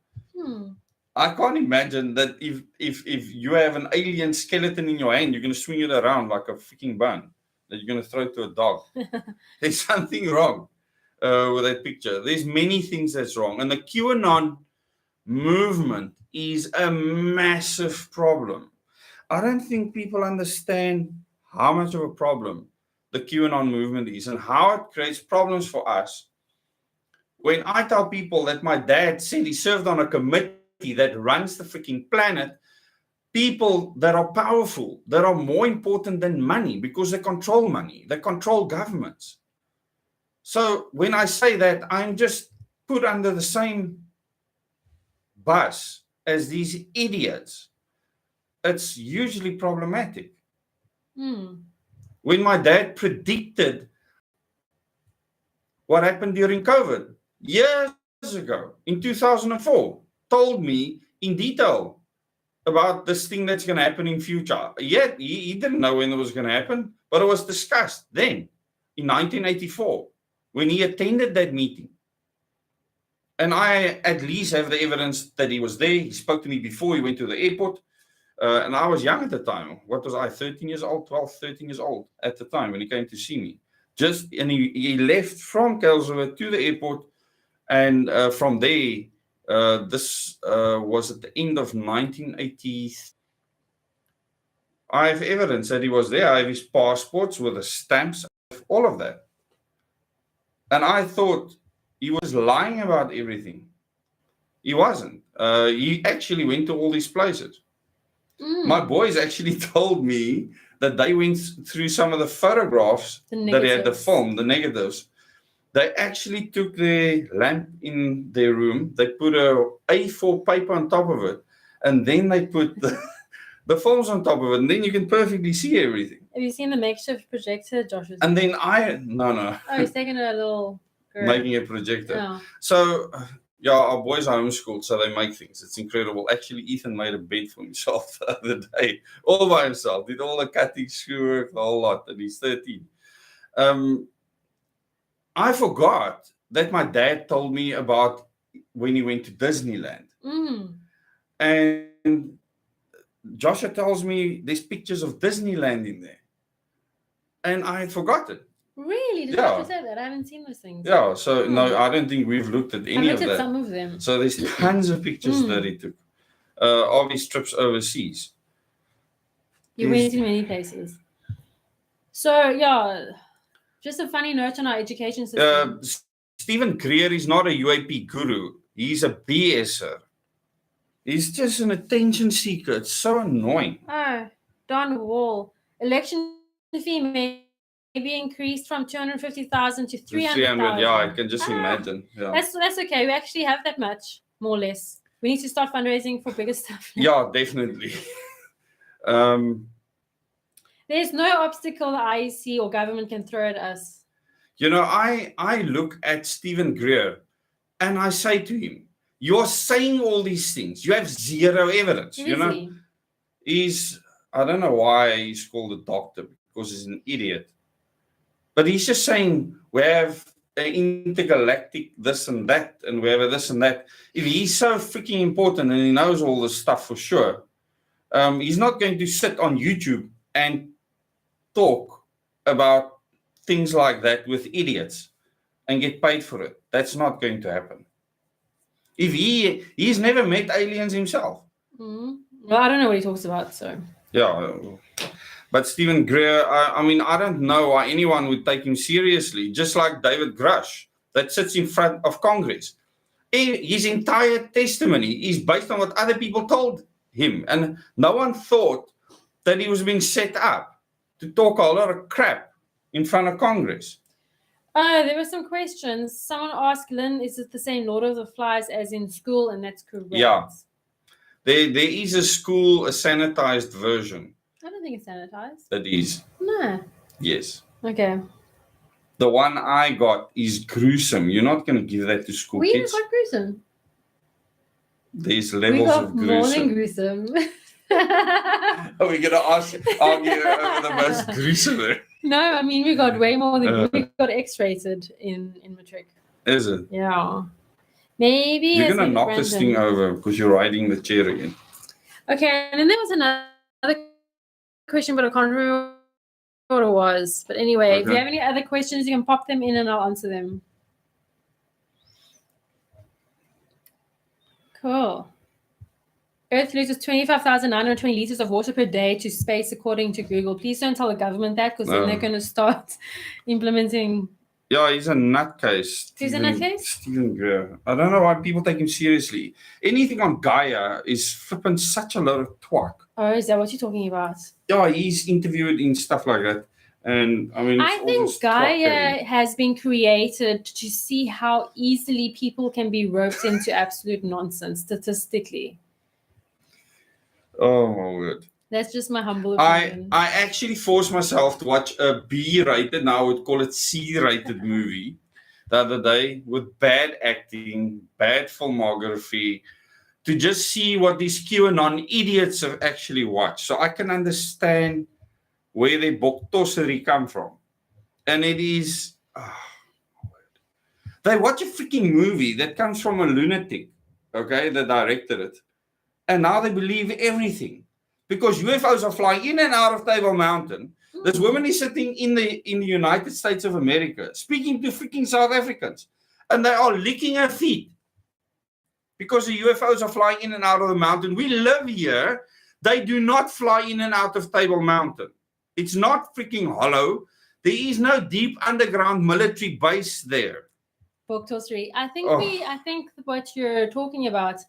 I can't imagine that if you have an alien skeleton in your hand, you're going to swing it around like a freaking bun that you're going to throw to a dog. There's something wrong with that picture. There's many things that's wrong. And the QAnon movement is a massive problem. I don't think people understand how much of a problem the QAnon movement is and how it creates problems for us. When I tell people that my dad said he served on a committee that runs the freaking planet, people that are powerful, that are more important than money because they control money, they control governments. So when I say that, I'm just put under the same bus as these idiots. It's hugely problematic. When my dad predicted what happened during COVID years ago in 2004, told me in detail about this thing that's going to happen in future. Yet he didn't know when it was going to happen, but it was discussed then in 1984 when he attended that meeting. And I at least have the evidence that he was there. He spoke to me before he went to the airport. And I was young at the time. What was I, 13 years old, 12, 13 years old at the time when he came to see me. And he left from Kelsrivier to the airport. And from there, this was at the end of 1980. I have evidence that he was there. I have his passports with the stamps, all of that. And I thought he was lying about everything. He wasn't. He actually went to all these places. My boys actually told me that they went through some of the photographs that he had the film, the negatives. They actually took their lamp in their room. They put a A4 paper on top of it, and then they put the films on top of it, and then you can perfectly see everything. Have you seen the makeshift projector, Josh? And then no. Oh, he's taking a little... Making a projector. Yeah. So... yeah, our boys are homeschooled, so they make things. It's incredible. Actually, Ethan made a bed for himself the other day, all by himself. Did all the cutting, screwwork, the whole lot, and he's 13. I forgot that my dad told me about when he went to Disneyland. And Joshua tells me there's pictures of Disneyland in there. And I had forgotten. Really? Did you say that? I haven't seen those things. Yeah, so no, I don't think we've looked at any of that. I looked at some of them. So there's tons of pictures that he took of his trips overseas. You went to many places. So, yeah, just a funny note on our education system. Stephen Greer is not a UAP guru. He's a BSer. He's just an attention seeker. It's so annoying. Oh, Don Wall. Election fee may be increased from 250,000 to 300,000. Yeah, I can just imagine. Yeah. That's okay. We actually have that much, more or less. We need to start fundraising for bigger stuff. Yeah, definitely. There's no obstacle the IEC or government can throw at us. You know, I look at Stephen Greer and I say to him, you're saying all these things. You have zero evidence. You know, I don't know why he's called a doctor, because he's an idiot. But he's just saying we have an intergalactic this and that, and we have a this and that. If he's so freaking important and he knows all this stuff for sure, he's not going to sit on YouTube and talk about things like that with idiots and get paid for it. That's not going to happen. If he's never met aliens himself. Well, I don't know what he talks about, so. Yeah. But Stephen Greer, I mean, I don't know why anyone would take him seriously, just like David Grush that sits in front of Congress. His entire testimony is based on what other people told him. And no one thought that he was being set up to talk a lot of crap in front of Congress. There were some questions. Someone asked Lynn, is it the same Lord of the Flies as in school? And that's correct. Yeah. There is a sanitized version. I don't think it's sanitized. That is. No. Yes. Okay. The one I got is gruesome. You're not going to give that to school kids. We got gruesome. There's levels of gruesome. More than gruesome. Are we going to argue over the most gruesome? No, I mean, we got way more than we got X-rated in matric. Is it? Yeah. Maybe. You're going to knock this thing over because you're riding the chair again. Okay, and then there was another question, but I can't remember what it was. But anyway, if you have any other questions, you can pop them in and I'll answer them. Cool. Earth loses 25,920 liters of water per day to space, according to Google. Please don't tell the government that, because then they're going to start implementing. Yeah, he's a nutcase. He's a nutcase? Stephen Greer. I don't know why people take him seriously. Anything on Gaia is flipping such a lot of twat. Oh, is that what you're talking about? Yeah, he's interviewed in stuff like that. And I mean, I it's all think just clock-telling. Gaia has been created to see how easily people can be roped into absolute nonsense statistically. Oh my word. That's just my humble I opinion. actually forced myself to watch a B-rated, now I would call it C-rated movie the other day with bad acting, bad filmography, to just see what these QAnon idiots have actually watched. So I can understand where their boktosery come from. And it is... they watch a freaking movie that comes from a lunatic, okay, that directed it. And now they believe everything. Because UFOs are flying in and out of Table Mountain. This woman is sitting in the United States of America speaking to freaking South Africans. And they are licking her feet. Because the UFOs are flying in and out of the mountain. We live here. They do not fly in and out of Table Mountain. It's not freaking hollow. There is no deep underground military base there. Boktosery. I think what you're talking about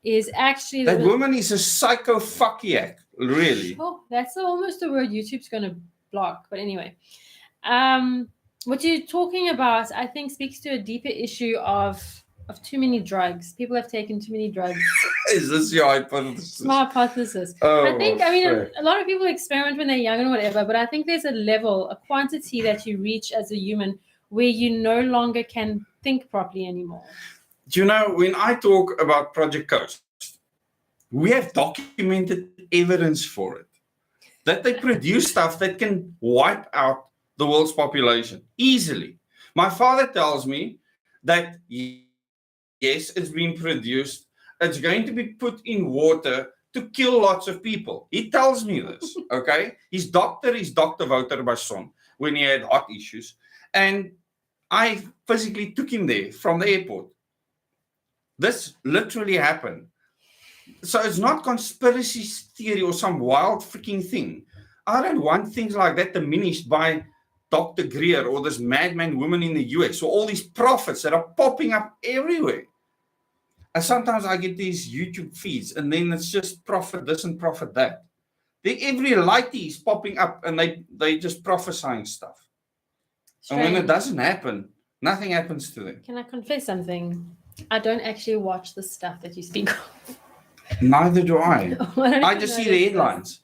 is actually that woman is a psychophakiac, really. Oh, that's almost a word YouTube's going to block. But anyway, what you're talking about, I think, speaks to a deeper issue of too many drugs. People have taken too many drugs. Is this your hypothesis? My hypothesis. Oh, I think, a lot of people experiment when they're young and whatever, but I think there's a level, a quantity that you reach as a human where you no longer can think properly anymore. Do you know, when I talk about Project Coast, we have documented evidence for it. That they produce stuff that can wipe out the world's population easily. My father tells me that, yes, it's been produced. It's going to be put in water to kill lots of people. He tells me this, okay? His doctor is Dr. Wouter Basson when he had heart issues. And I physically took him there from the airport. This literally happened. So it's not conspiracy theory or some wild freaking thing. I don't want things like that diminished by Dr. Greer or this madman woman in the US or all these prophets that are popping up everywhere. And sometimes I get these YouTube feeds and then it's just prophet this and prophet that. Every lighty is popping up and they just prophesying stuff. Strange. And when it doesn't happen, nothing happens to them. Can I confess something? I don't actually watch the stuff that you speak of. Neither do I. I just see the headlines.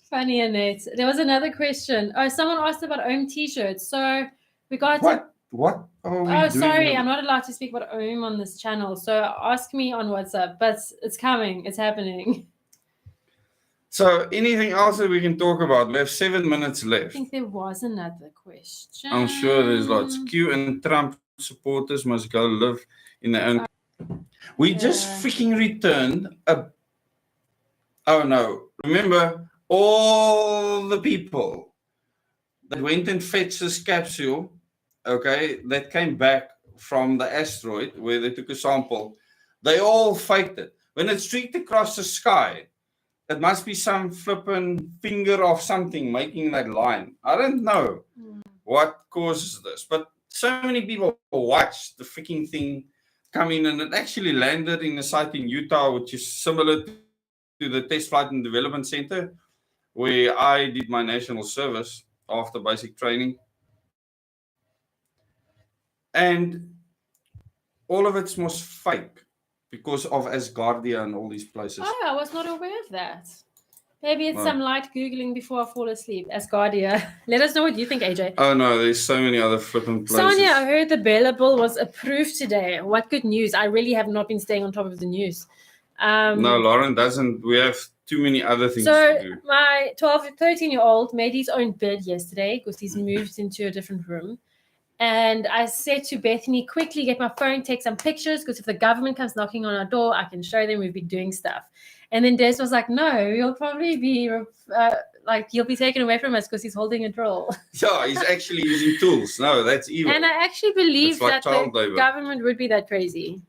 Funny, Annette. There was another question. Oh, someone asked about OM t-shirts. So we got What? Oh, sorry. I'm not allowed to speak about OM on this channel. So ask me on WhatsApp. But it's coming. It's happening. So anything else that we can talk about? We have 7 minutes left. I think there was another question. I'm sure there's lots. Q and Trump supporters must go live in their own. We just freaking returned a. Oh no! Remember all the people that went and fetched this capsule, okay, that came back from the asteroid where they took a sample. They all faked it. When it streaked across the sky, it must be some flippin' finger of something making that line. I don't know what causes this, but so many people watched the freaking thing come in, and it actually landed in a site in Utah, which is similar to the Test Flight and Development Center, where I did my national service after basic training. And all of it was fake because of Asgardia and all these places. Oh, I was not aware of that. Maybe it's some light Googling before I fall asleep. Asgardia. Let us know what you think, AJ. Oh, no, there's so many other flippant places. Sonia, I heard the Bella bill was approved today. What good news. I really have not been staying on top of the news. No, Lauren doesn't. We have too many other things to do. So my 13-year-old made his own bed yesterday because he's moved into a different room. And I said to Bethany, quickly get my phone, take some pictures, because if the government comes knocking on our door, I can show them we've been doing stuff. And then Dezz was like, no, you'll probably be, he'll be taken away from us because he's holding a drill. Yeah, he's actually using tools. No, that's evil. And I actually believe that the government would be that crazy.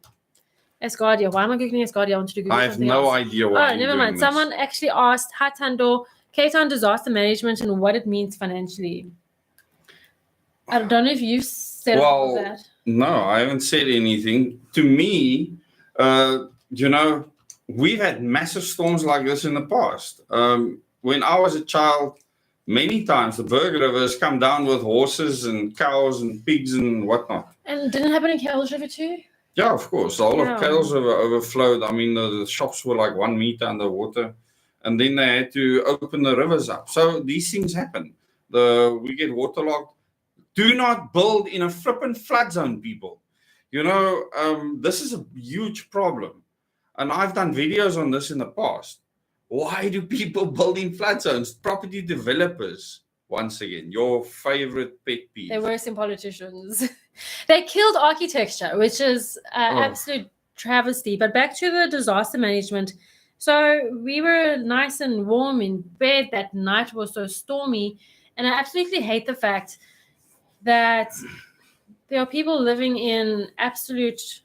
Asgardia. Why am I Googling Asgardia? I want to Google I have no idea why. Oh, never mind. Someone actually asked Hatando, K-Town disaster management and what it means financially. I don't know if you've said that. No, I haven't said anything. To me, You know, we've had massive storms like this in the past. When I was a child, many times the Berg River has come down with horses and cows and pigs and whatnot. And didn't it happen in Kells River too? Yeah, of course. The whole Yeah. of Kells River overflowed. I mean, the shops were like 1 meter underwater, and then they had to open the rivers up. So these things happen. We get waterlogged. Do not build in a flippin' flood zone, people. You know, this is a huge problem. And I've done videos on this in the past. Why do people build in flood zones? Property developers, once again, your favorite pet peeve. They're worse than politicians. They killed architecture, which is absolute travesty. But back to the disaster management. So we were nice and warm in bed. That night was so stormy. And I absolutely hate the fact that there are people living in absolute,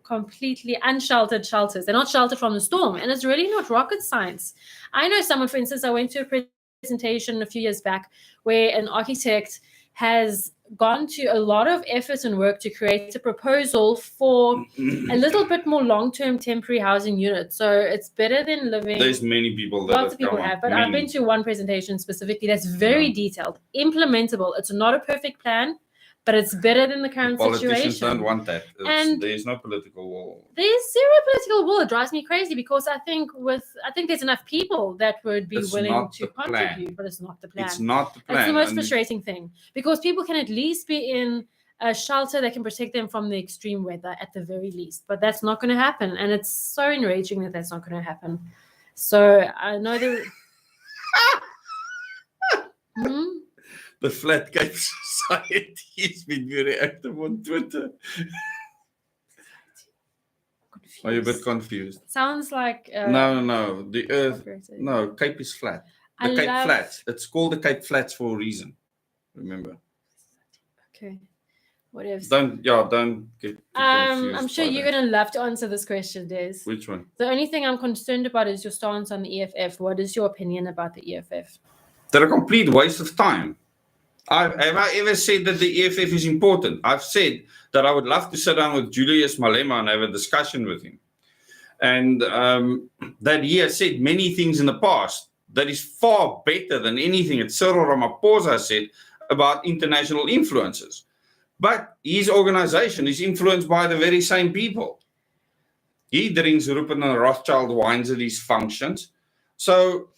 completely unsheltered shelters. They're not sheltered from the storm. And it's really not rocket science. I know someone, for instance, I went to a presentation a few years back where an architect has gone to a lot of effort and work to create a proposal for a little bit more long-term temporary housing unit. So it's better than living. There's many people that lots of people have, but I've been to one presentation specifically that's very detailed, implementable. It's not a perfect plan, but it's better than the current politicians situation. don't want that. And there's no political will. There's zero political will. It drives me crazy because I think there's enough people that would be willing to contribute, but it's not the plan. It's not the plan. That's the most frustrating thing, because people can at least be in a shelter that can protect them from the extreme weather at the very least, but that's not going to happen, and it's so enraging that that's not going to happen. So I know that. The Flat Cape Society has been very active on Twitter. Are you a bit confused? Sounds like no. The Earth, no. Cape is flat. The Cape Flats. It's called the Cape Flats for a reason. Remember. Okay. Whatever. Don't get confused. I'm sure you're gonna love to answer this question, Dezz. Which one? The only thing I'm concerned about is your stance on the EFF. What is your opinion about the EFF? They're a complete waste of time. Have I ever said that the EFF is important? I've said that I would love to sit down with Julius Malema and have a discussion with him. And that he has said many things in the past that is far better than anything that Cyril Ramaphosa said about international influences. But his organization is influenced by the very same people. He drinks Rupert and Rothschild wines at his functions. So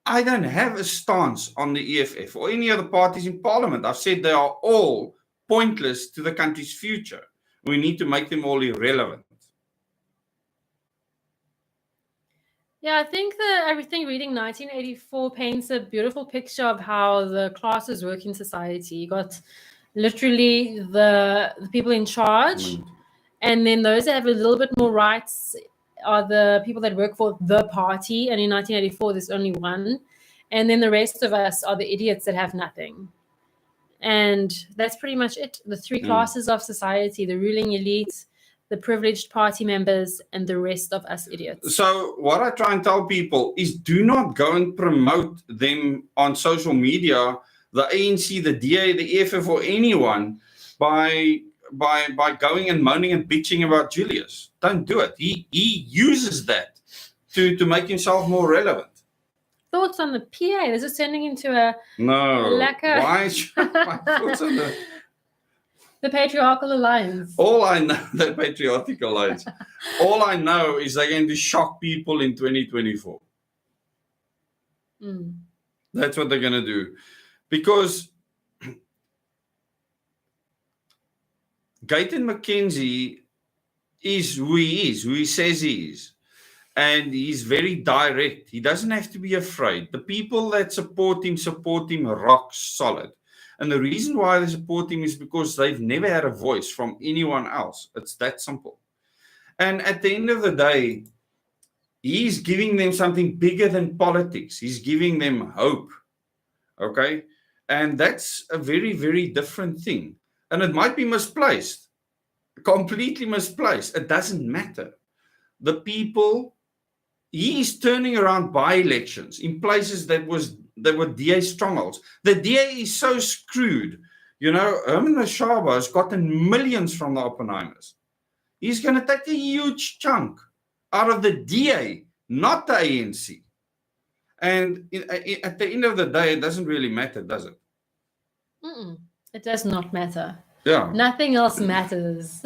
I don't have a stance on the EFF or any other parties in parliament. I've said they are all pointless to the country's future. We need to make them all irrelevant. Yeah, I think everything reading 1984 paints a beautiful picture of how the classes work in society. You got literally the people in charge, and then those that have a little bit more rights are the people that work for the party, and in 1984 there's only one, and then the rest of us are the idiots that have nothing. And that's pretty much it. The three classes of society: the ruling elite, the privileged party members, and the rest of us idiots. So what I try and tell people is, do not go and promote them on social media, the ANC, the DA, the EFF, or anyone by going and moaning and bitching about Julius. Don't do it. He uses that to make himself more relevant. Thoughts on the PA? This is turning into a lekker. Why should my thoughts on the Patriarchal Alliance? All I know, the Patriarchal Alliance. All I know is they're going to shock people in 2024. That's what they're going to do, because Gayton McKenzie is who he says he is. And he's very direct. He doesn't have to be afraid. The people that support him rock solid. And the reason why they support him is because they've never had a voice from anyone else. It's that simple. And at the end of the day, he's giving them something bigger than politics. He's giving them hope. Okay? And that's a very, very different thing. And it might be misplaced, completely misplaced. It doesn't matter. The people, he's turning around by-elections in places that were DA strongholds. The DA is so screwed. You know, Herman Mashaba has gotten millions from the Oppenheimers. He's going to take a huge chunk out of the DA, not the ANC. And at the end of the day, it doesn't really matter, does it? It does not matter. Yeah. Nothing else matters.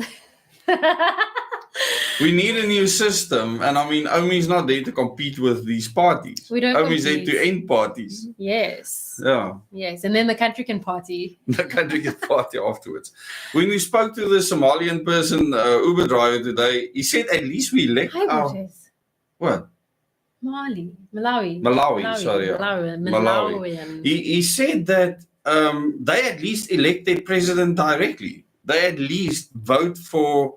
We need a new system. And I mean, OMI's not there to compete with these parties. We don't OMI's there compete. to end parties. Yes. Yeah. Yes. And then the country can party. The country can party afterwards. When we spoke to the Somalian person, Uber driver today, he said at least we elect our... What? Malawi, sorry. Malawian. He said that they at least elect their president directly. They at least vote for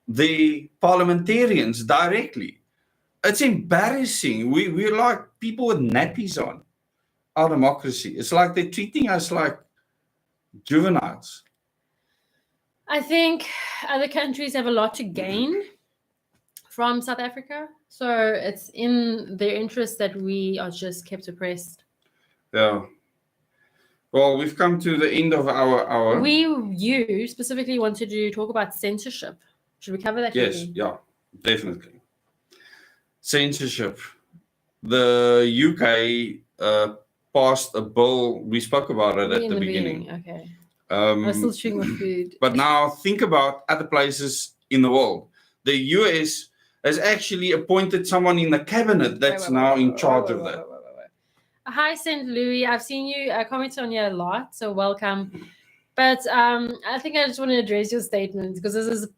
the parliamentarians directly. It's embarrassing. We're like people with nappies on our democracy. It's like they're treating us like juveniles. I think other countries have a lot to gain from South Africa. So it's in their interest that we are just kept oppressed. Yeah. Well, we've come to the end of our hour. You specifically wanted to talk about censorship. Should we cover that? Yes, yeah, definitely. Censorship. The UK passed a bill. We spoke about it at the beginning. Okay. I was still chewing my food. But now think about other places in the world. The US has actually appointed someone in the cabinet that's now in charge of that. Hi, St. Louis. I've seen you comment on you a lot, so welcome. But I think I just want to address your statement because this is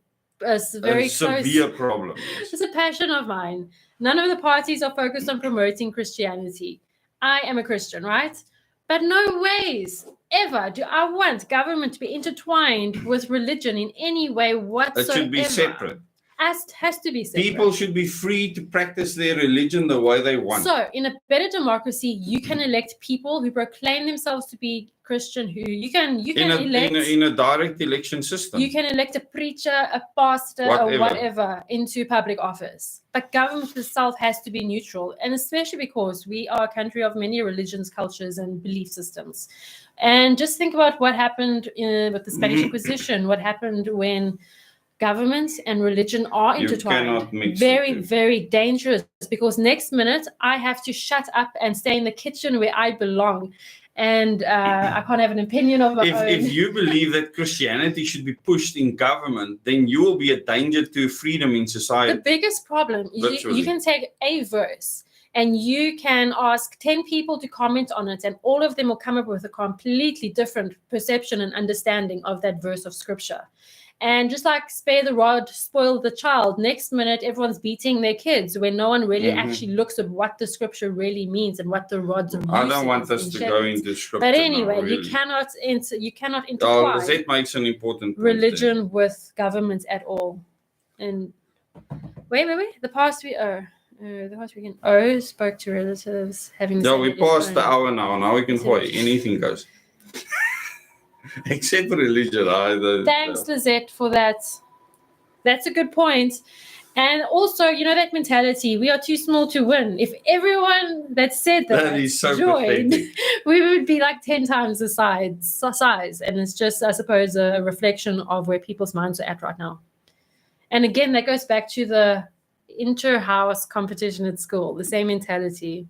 a very severe problem. Yes. It's a passion of mine. None of the parties are focused on promoting Christianity. I am a Christian, right? But no ways ever do I want government to be intertwined with religion in any way whatsoever. It should be separate. Has to be separate. People should be free to practice their religion the way they want. So, in a better democracy, you can elect people who proclaim themselves to be Christian. Who you can elect in a direct election system. You can elect a preacher, a pastor, or whatever into public office. But government itself has to be neutral, and especially because we are a country of many religions, cultures, and belief systems. And just think about what happened with the Spanish Inquisition. What happened when government and religion are intertwined. Very, very dangerous, because next minute I have to shut up and stay in the kitchen where I belong. And I can't have an opinion of my own. If you believe that Christianity should be pushed in government, then you will be a danger to freedom in society. The biggest problem, you can take a verse and you can ask 10 people to comment on it, and all of them will come up with a completely different perception and understanding of that verse of scripture. And just like spare the rod, spoil the child, next minute everyone's beating their kids when no one really actually looks at what the scripture really means and what the rods are. I don't want us to go into scripture. But anyway, now, really. you cannot intertwine that makes an important point religion with government at all. And wait. The past weekend, spoke to relatives having. No, we passed the hour now. Now we can hoy. Anything goes. Except for religion. Thanks, Lizette, for that. That's a good point. And also, that mentality, we are too small to win. If everyone that said that is so joined, pathetic. We would be like 10 times the size. And it's just, I suppose, a reflection of where people's minds are at right now. And again, that goes back to the inter-house competition at school, the same mentality.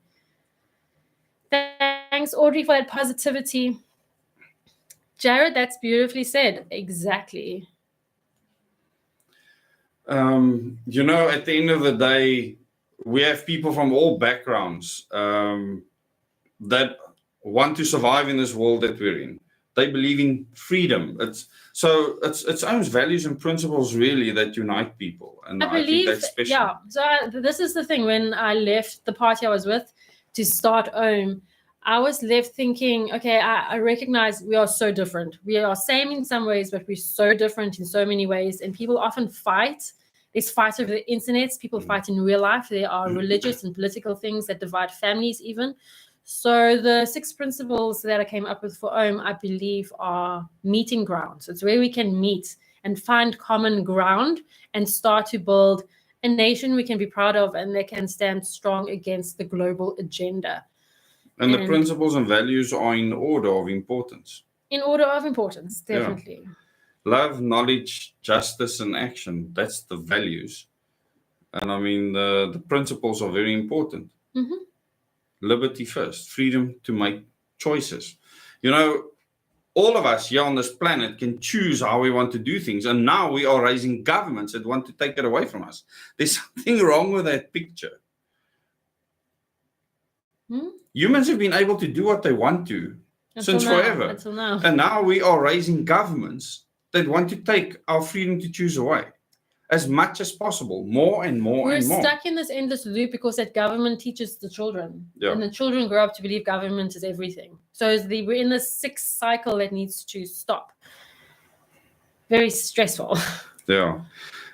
Thanks, Audrey, for that positivity. Jared, that's beautifully said. Exactly. At the end of the day, we have people from all backgrounds that want to survive in this world that we're in. They believe in freedom. It's own values and principles really that unite people. And I think that's special. Yeah. So this is the thing. When I left the party I was with to start OM, I was left thinking, okay, I recognize we are so different. We are same in some ways, but we're so different in so many ways. And people often fight. There's fights over the internet. People fight in real life. There are religious and political things that divide families even. So the 6 principles that I came up with for OM, I believe, are meeting grounds. It's where we can meet and find common ground and start to build a nation we can be proud of and that can stand strong against the global agenda. And the principles and values are in order of importance. In order of importance, definitely. Yeah. Love, knowledge, justice, and action. That's the values. And I mean, the principles are very important. Mhm. Liberty first, freedom to make choices. You know, all of us here on this planet can choose how we want to do things. And now we are raising governments that want to take it away from us. There's something wrong with that picture. Humans have been able to do what they want to since forever. Until now. And now we are raising governments that want to take our freedom to choose away as much as possible, more and more We're and more. stuck in this endless loop because that government teaches the children. Yeah. And the children grow up to believe government is everything. So we're in this sick cycle that needs to stop. Very stressful. Yeah.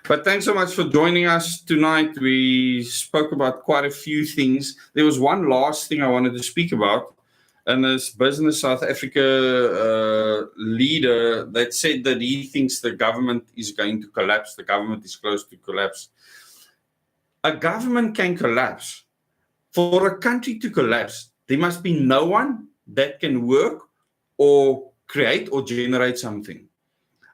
But thanks so much for joining us tonight. We spoke about quite a few things. There was one last thing I wanted to speak about. And this Business South Africa leader that said that he thinks the government is going to collapse. The government is close to collapse. A government can collapse. For a country to collapse, there must be no one that can work or create or generate something.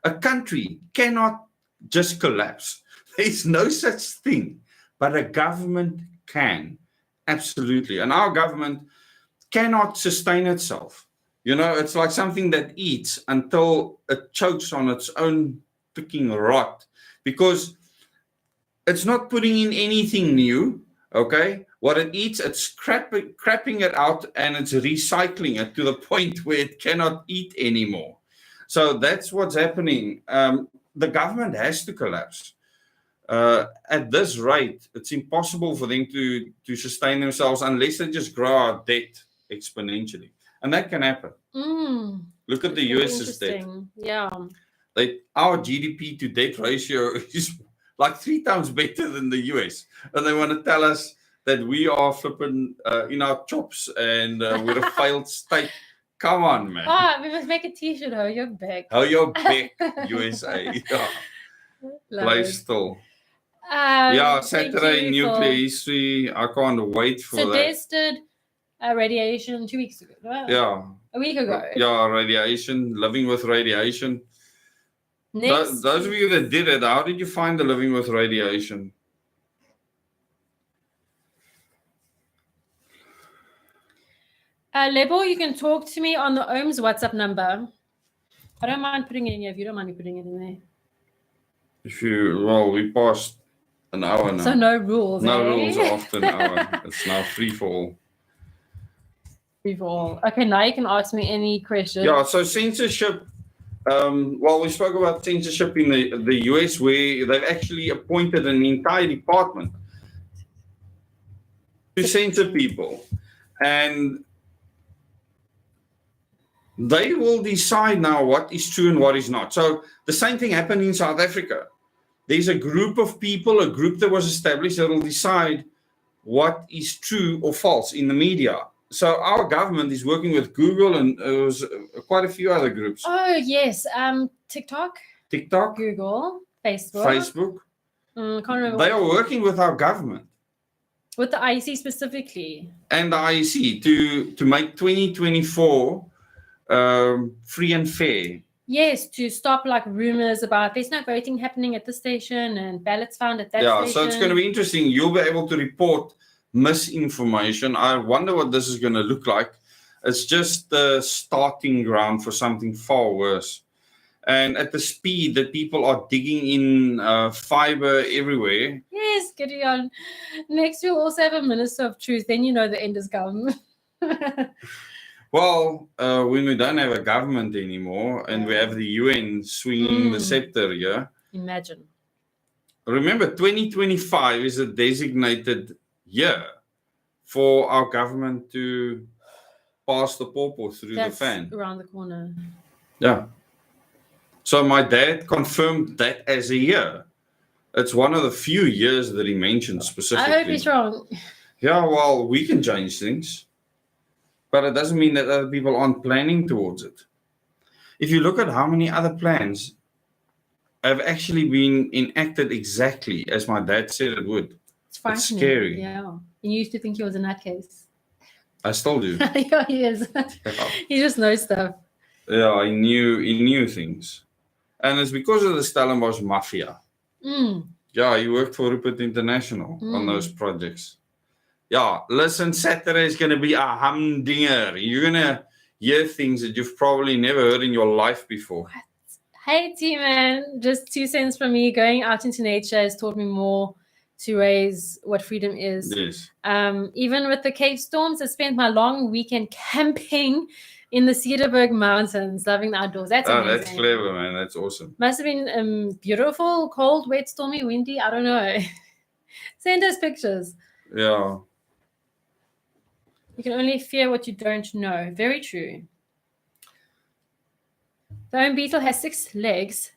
A country cannot just collapse. There's no such thing. But a government can. Absolutely. And our government cannot sustain itself. You know, it's like something that eats until it chokes on its own freaking rot, because it's not putting in anything new. Okay, what it eats, it's crapping it out, and it's recycling it to the point where it cannot eat anymore. So that's what's happening. The government has to collapse. At this rate, it's impossible for them to sustain themselves unless they just grow our debt exponentially, and that can happen. Look at the US's debt. Yeah, our GDP to debt ratio is like 3 times better than the US, and they want to tell us that we are flipping in our chops and we're a failed state. Come on, man. We must make a t-shirt. How your back? How your back, USA. Yeah. Play still. Saturday nuclear history. I can't wait for that. So Dezz did radiation 2 weeks ago. Right? Yeah. A week ago. Yeah, radiation, living with radiation. Those of you that did it, how did you find the living with radiation? Lebo, you can talk to me on the OHM's WhatsApp number. I don't mind putting it in here if you don't mind me putting it in there. We passed an hour now. So no rules. No rules after an hour. It's now free for all. Free for all. Okay, now you can ask me any questions. Yeah, so censorship. We spoke about censorship in the US, where they've actually appointed an entire department to censor people. And they will decide now what is true and what is not. So the same thing happened in South Africa. There's a group of people, a group that was established that will decide what is true or false in the media. So our government is working with Google and quite a few other groups. Oh, yes. TikTok, Google, Facebook. Can't remember. They are working with our government. With the IEC specifically. And the IEC to make 2024 free and fair. Yes, to stop like rumors about there's no voting happening at this station and ballots found at that station. Yeah, so it's going to be interesting. You'll be able to report misinformation. I wonder what this is going to look like. It's just the starting ground for something far worse. And at the speed that people are digging in fiber everywhere. Yes, Gideon. Next, we'll also have a Minister of Truth. Then you know the end is come. Well, when we don't have a government anymore and we have the UN swinging the scepter here. Imagine. Remember, 2025 is a designated year for our government to pass the pawpaw through the fan. That's around the corner. Yeah. So my dad confirmed that as a year. It's one of the few years that he mentioned specifically. I hope he's wrong. Yeah, well, we can change things. But it doesn't mean that other people aren't planning towards it. If you look at how many other plans have actually been enacted exactly as my dad said it would. It's scary. Yeah. You used to think he was a nutcase. I still do. Yeah, he is. He just knows stuff. Yeah, he knew things. And it's because of the Stellenbosch Mafia. Mm. Yeah, he worked for Rupert International on those projects. Yeah, listen, Saturday is going to be a humdinger. You're going to hear things that you've probably never heard in your life before. Hey, T-Man, just 2 cents from me. Going out into nature has taught me more to raise what freedom is. Yes. Even with the Cape Storms, I spent my long weekend camping in the Cedarburg Mountains, loving the outdoors. That's amazing. That's clever, man. That's awesome. Must have been beautiful, cold, wet, stormy, windy. I don't know. Send us pictures. Yeah. You can only fear what you don't know. Very true. The Ohm Beetle has 6 legs.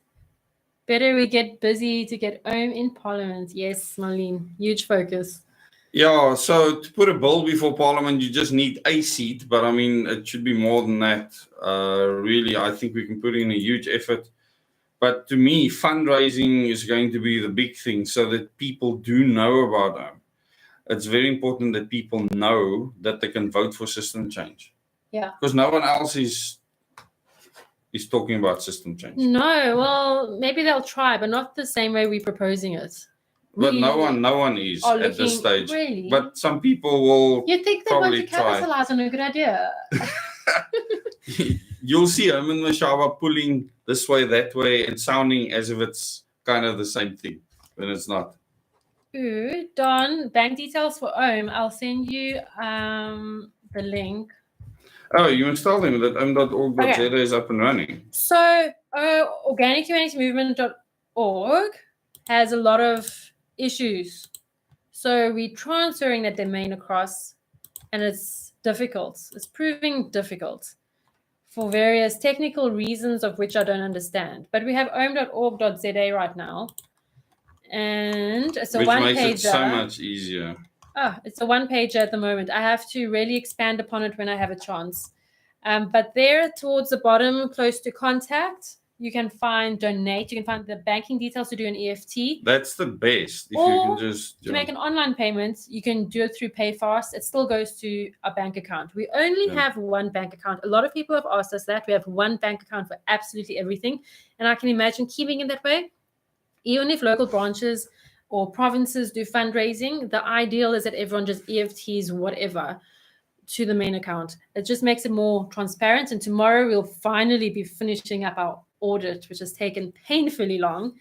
Better we get busy to get Ohm in Parliament. Yes, Marlene. Huge focus. Yeah, so to put a bill before Parliament, you just need a seat. But I mean, it should be more than that. Really, I think we can put in a huge effort. But to me, fundraising is going to be the big thing so that people do know about them. It's very important that people know that they can vote for system change. Yeah. Because no one else is talking about system change. No, well, maybe they'll try, but not the same way we're proposing it. But no one is at this stage. Really? But some people will. You think they want to try. capitalize on a good idea? You'll see him and Mashaba pulling this way, that way, and sounding as if it's kind of the same thing when it's not. Ooh, Don, bank details for Ohm. I'll send you the link. Oh, you must tell them that ohm.org.za is up and running. So, organichumanitymovement.org has a lot of issues. So, we're transferring that domain across, and it's difficult. It's proving difficult for various technical reasons of which I don't understand. But we have ohm.org.za right now. And it's a which one-pager. Makes it so much easier. Oh, it's a one-pager at the moment. I have to really expand upon it when I have a chance. But there towards the bottom, close to contact, you can find donate. You can find the banking details to do an EFT. That's the best. If or you can just to make an online payment, you can do it through PayFast. It still goes to a bank account. We only have one bank account. A lot of people have asked us that. We have one bank account for absolutely everything. And I can imagine keeping it that way. Even if local branches or provinces do fundraising, the ideal is that everyone just EFTs whatever to the main account. It just makes it more transparent. And tomorrow we'll finally be finishing up our audit, which has taken painfully long.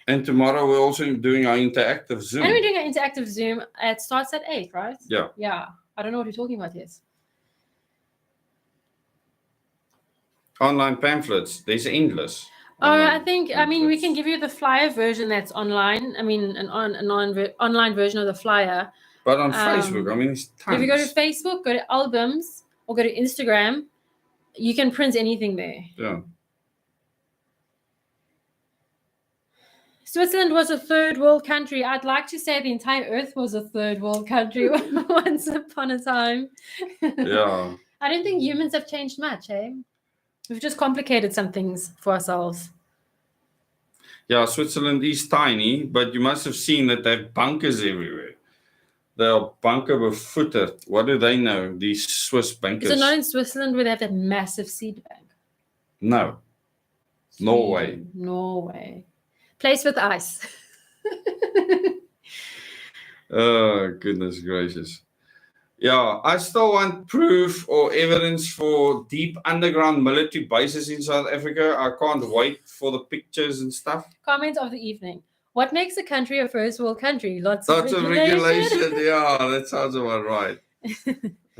And tomorrow we're also doing our interactive Zoom. And we're doing our interactive Zoom. It starts at 8, right? Yeah. Yeah. I don't know what you're talking about yet. Online pamphlets. There's endless. I mean, we can give you the flyer version that's online. I mean, an online version of the flyer. But on Facebook, I mean, it's tons. If you go to Facebook, go to albums, or go to Instagram, you can print anything there. Yeah. Switzerland was a third world country. I'd like to say the entire earth was a third world country once upon a time. Yeah. I don't think humans have changed much, eh? We've just complicated some things for ourselves. Yeah, Switzerland is tiny, but you must have seen that they have bunkers everywhere. They are bunker befooted. What do they know, these Swiss bankers? Is it not in Switzerland where they have that massive seed bank? No. Norway. Norway. Place with ice. Oh, goodness gracious. Yeah, I still want proof or evidence for deep underground military bases in South Africa. I can't wait for the pictures and stuff. Comment of the evening. What makes a country a first world country? Lots of regulation. Yeah, that sounds about right.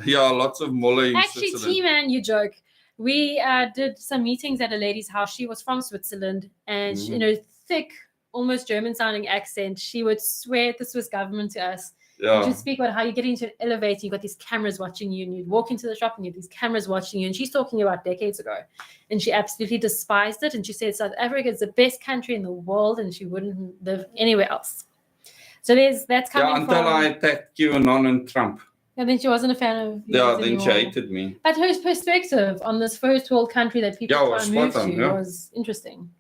Yeah, lots of mulling. Actually, T-Man, you joke. We did some meetings at a lady's house. She was from Switzerland, and thick, almost German-sounding accent. She would swear at the Swiss government to us. Yeah. She'd speak about how you get into an elevator, you've got these cameras watching you, and you'd walk into the shop and you have these cameras watching you. And she's talking about decades ago. And she absolutely despised it. And she said South Africa is the best country in the world, and she wouldn't live anywhere else. So that's coming until I attacked QAnon and Trump. And then she wasn't a fan of then anymore. She hated me. But her perspective on this first world country that people try to move to was interesting.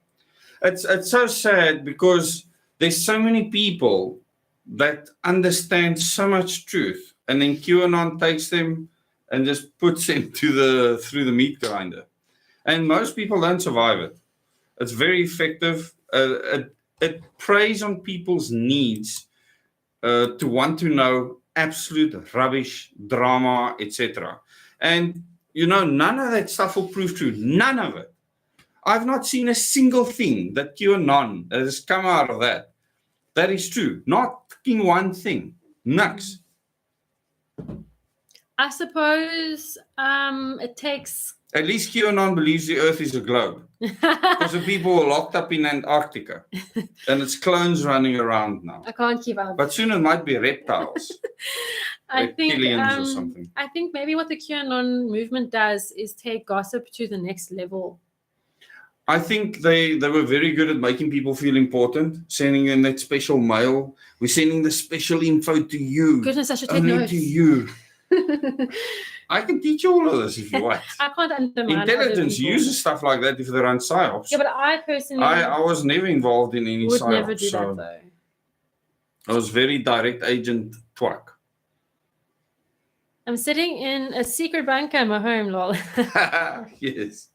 It's so sad because there's so many people that understand so much truth, and then QAnon takes them and just puts them through the meat grinder, and most people don't survive it. It's very effective. It preys on people's needs to want to know absolute rubbish, drama, etc. And none of that stuff will prove true. None of it. I've not seen a single thing that QAnon has come out of that is true. Not fucking one thing. Nux. I suppose it takes. At least QAnon believes the Earth is a globe. Because the people were locked up in Antarctica. And it's clones running around now. I can't keep up. But soon it might be reptiles. I think reptilians or something. I think maybe what the QAnon movement does is take gossip to the next level. I think they were very good at making people feel important, sending in that special mail. We're sending the special info to you. Goodness, I should take only notes. to you. I can teach you all of this if you want. I can't undermine. Intelligence uses stuff like that if they run psyops. Yeah, but I personally I was never involved in any would psyops. never do that though. I was very direct agent twak. I'm sitting in a secret bunker in my home, lol. Yes.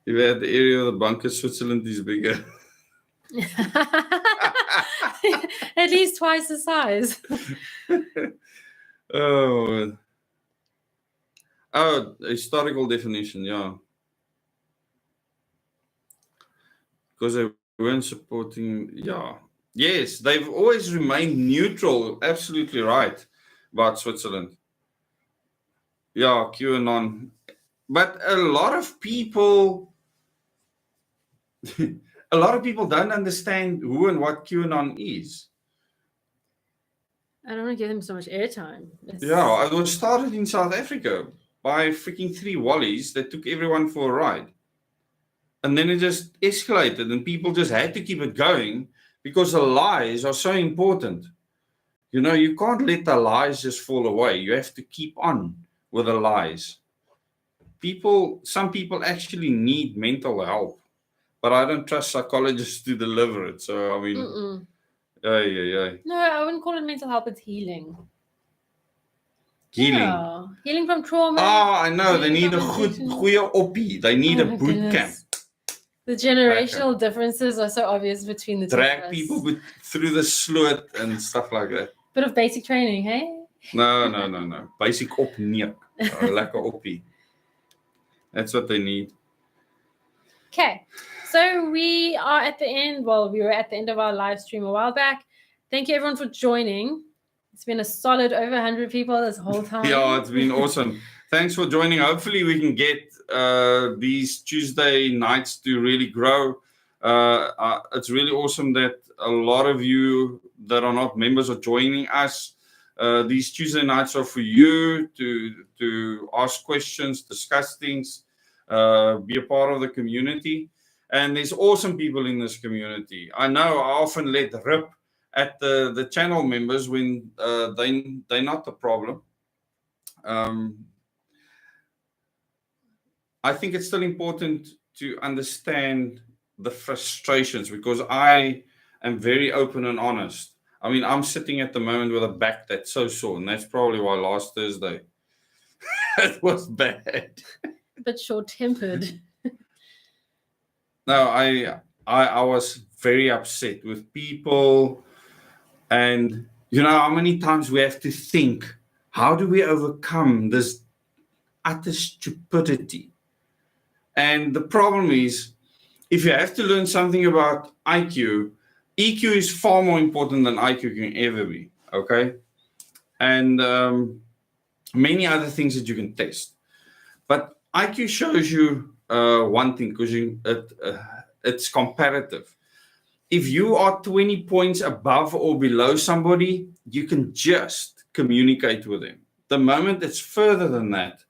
If you had the area of the bunker, Switzerland is bigger. At least twice the size. Oh, historical definition, yeah. Because they weren't supporting, yeah. Yes, they've always remained neutral, absolutely right, about Switzerland. Yeah, QAnon. But a lot of people don't understand who and what QAnon is. I don't want to give them so much airtime. Yeah, it was started in South Africa by freaking 3 Wallies that took everyone for a ride. And then it just escalated and people just had to keep it going because the lies are so important. You can't let the lies just fall away. You have to keep on with the lies. Some people actually need mental help, but I don't trust psychologists to deliver it. So, I mean, No, I wouldn't call it mental health, it's healing. Healing. Yeah. Healing from trauma. I know. They need a goeie oppie. They need a boot camp. The generational differences are so obvious between the two. Drag people through the sloot and stuff like that. Bit of basic training, hey? No. Basic opneek. Lekker oppie. That's what they need. Okay. So we are at the end. Well, we were at the end of our live stream a while back. Thank you everyone for joining. It's been a solid over 100 people this whole time. Yeah, it's been awesome. Thanks for joining. Hopefully we can get these Tuesday nights to really grow. It's really awesome that a lot of you that are not members are joining us. These Tuesday nights are for you to ask questions, discuss things, be a part of the community. And there's awesome people in this community. I know I often let rip at the channel members when they're not the problem. I think it's still important to understand the frustrations because I am very open and honest. I mean, I'm sitting at the moment with a back that's so sore, and that's probably why last Thursday it was bad. But short-tempered. No, I was very upset with people, and how many times we have to think, how do we overcome this utter stupidity? And the problem is, if you have to learn something about IQ, EQ is far more important than IQ can ever be, okay? And many other things that you can test. But IQ shows you one thing, because it's comparative. If you are 20 points above or below somebody, you can just communicate with them. The moment it's further than that,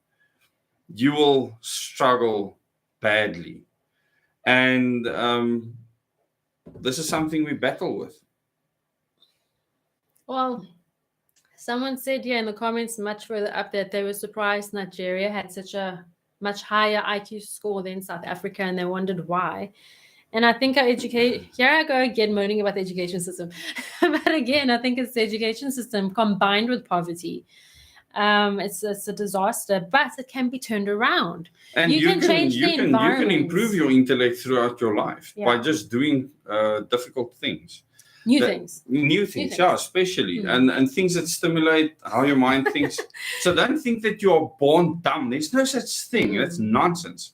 you will struggle badly. And this is something we battle with. Well, someone said here in the comments much further up that they were surprised Nigeria had such a much higher IQ score than South Africa, and they wondered why. And I think our here I go again moaning about the education system. But again, I think it's the education system combined with poverty. It's a disaster, but it can be turned around. And you can change the you can environment. improve your intellect throughout your life by Yeah. just doing difficult things. New things. New things, yeah, especially. And things that stimulate how your mind thinks. So don't think that you are born dumb. There's no such thing. That's nonsense.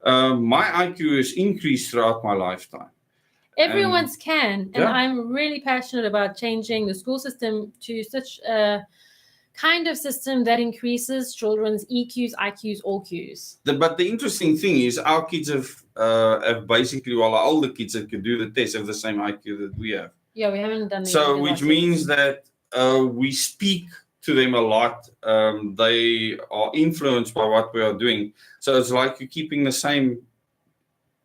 My IQ has increased throughout my lifetime. Everyone's can. And yeah. I'm really passionate about changing the school system to such a kind of system that increases children's EQs, IQs, all Qs. But the interesting thing is our kids have basically, well, our older kids that could do the test have the same IQ that we have. Yeah, we haven't done so, which means that we speak to them a lot. They are influenced by what we are doing. So it's like you're keeping the same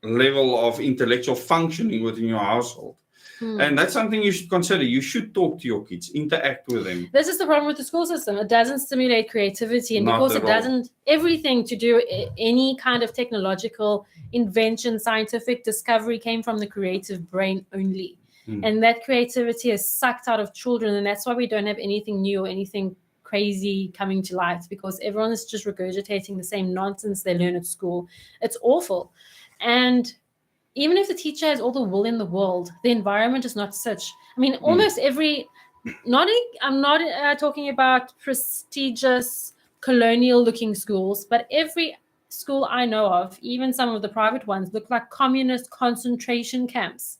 level of intellectual functioning within your household. And that's something you should consider. You should talk to your kids, interact with them. This is the problem with the school system. It doesn't stimulate creativity. And because it doesn't, everything to do any kind of technological invention, scientific discovery came from the creative brain only. And that creativity is sucked out of children. And that's why we don't have anything new or anything crazy coming to light, because everyone is just regurgitating the same nonsense they learn at school. It's awful. And even if the teacher has all the will in the world, the environment is not such. I mean, almost every, I'm not talking about prestigious colonial-looking schools, but every school I know of, even some of the private ones, look like communist concentration camps.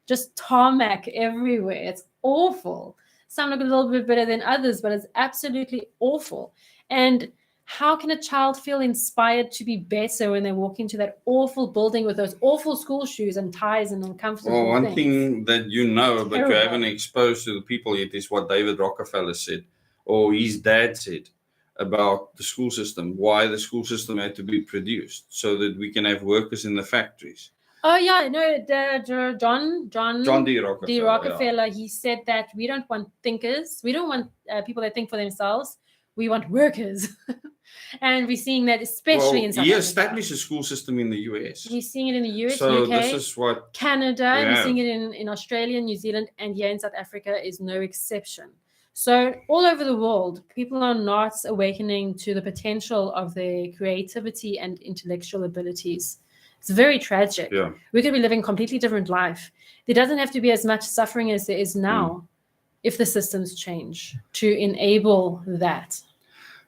Just tarmac everywhere. It's awful. Some look a little bit better than others, but it's absolutely awful. And how can a child feel inspired to be better when they walk into that awful building with those awful school shoes and ties and uncomfortable Well, one things? thing that you know, but you haven't exposed to the people yet, is what David Rockefeller said, or his dad said, about the school system, why the school system had to be produced, so that we can have workers in the factories. Oh, yeah, no, John D. Rockefeller, he said that we don't want thinkers. We don't want people that think for themselves. We want workers. And we're seeing that especially in South Africa. He established a school system in the US. We're seeing it in the US, so UK, this is what Canada. We're seeing it in Australia, New Zealand, and here in South Africa is no exception. So all over the world, people are not awakening to the potential of their creativity and intellectual abilities. It's very tragic. Yeah. We could be living a completely different life. There doesn't have to be as much suffering as there is now if the systems change to enable that.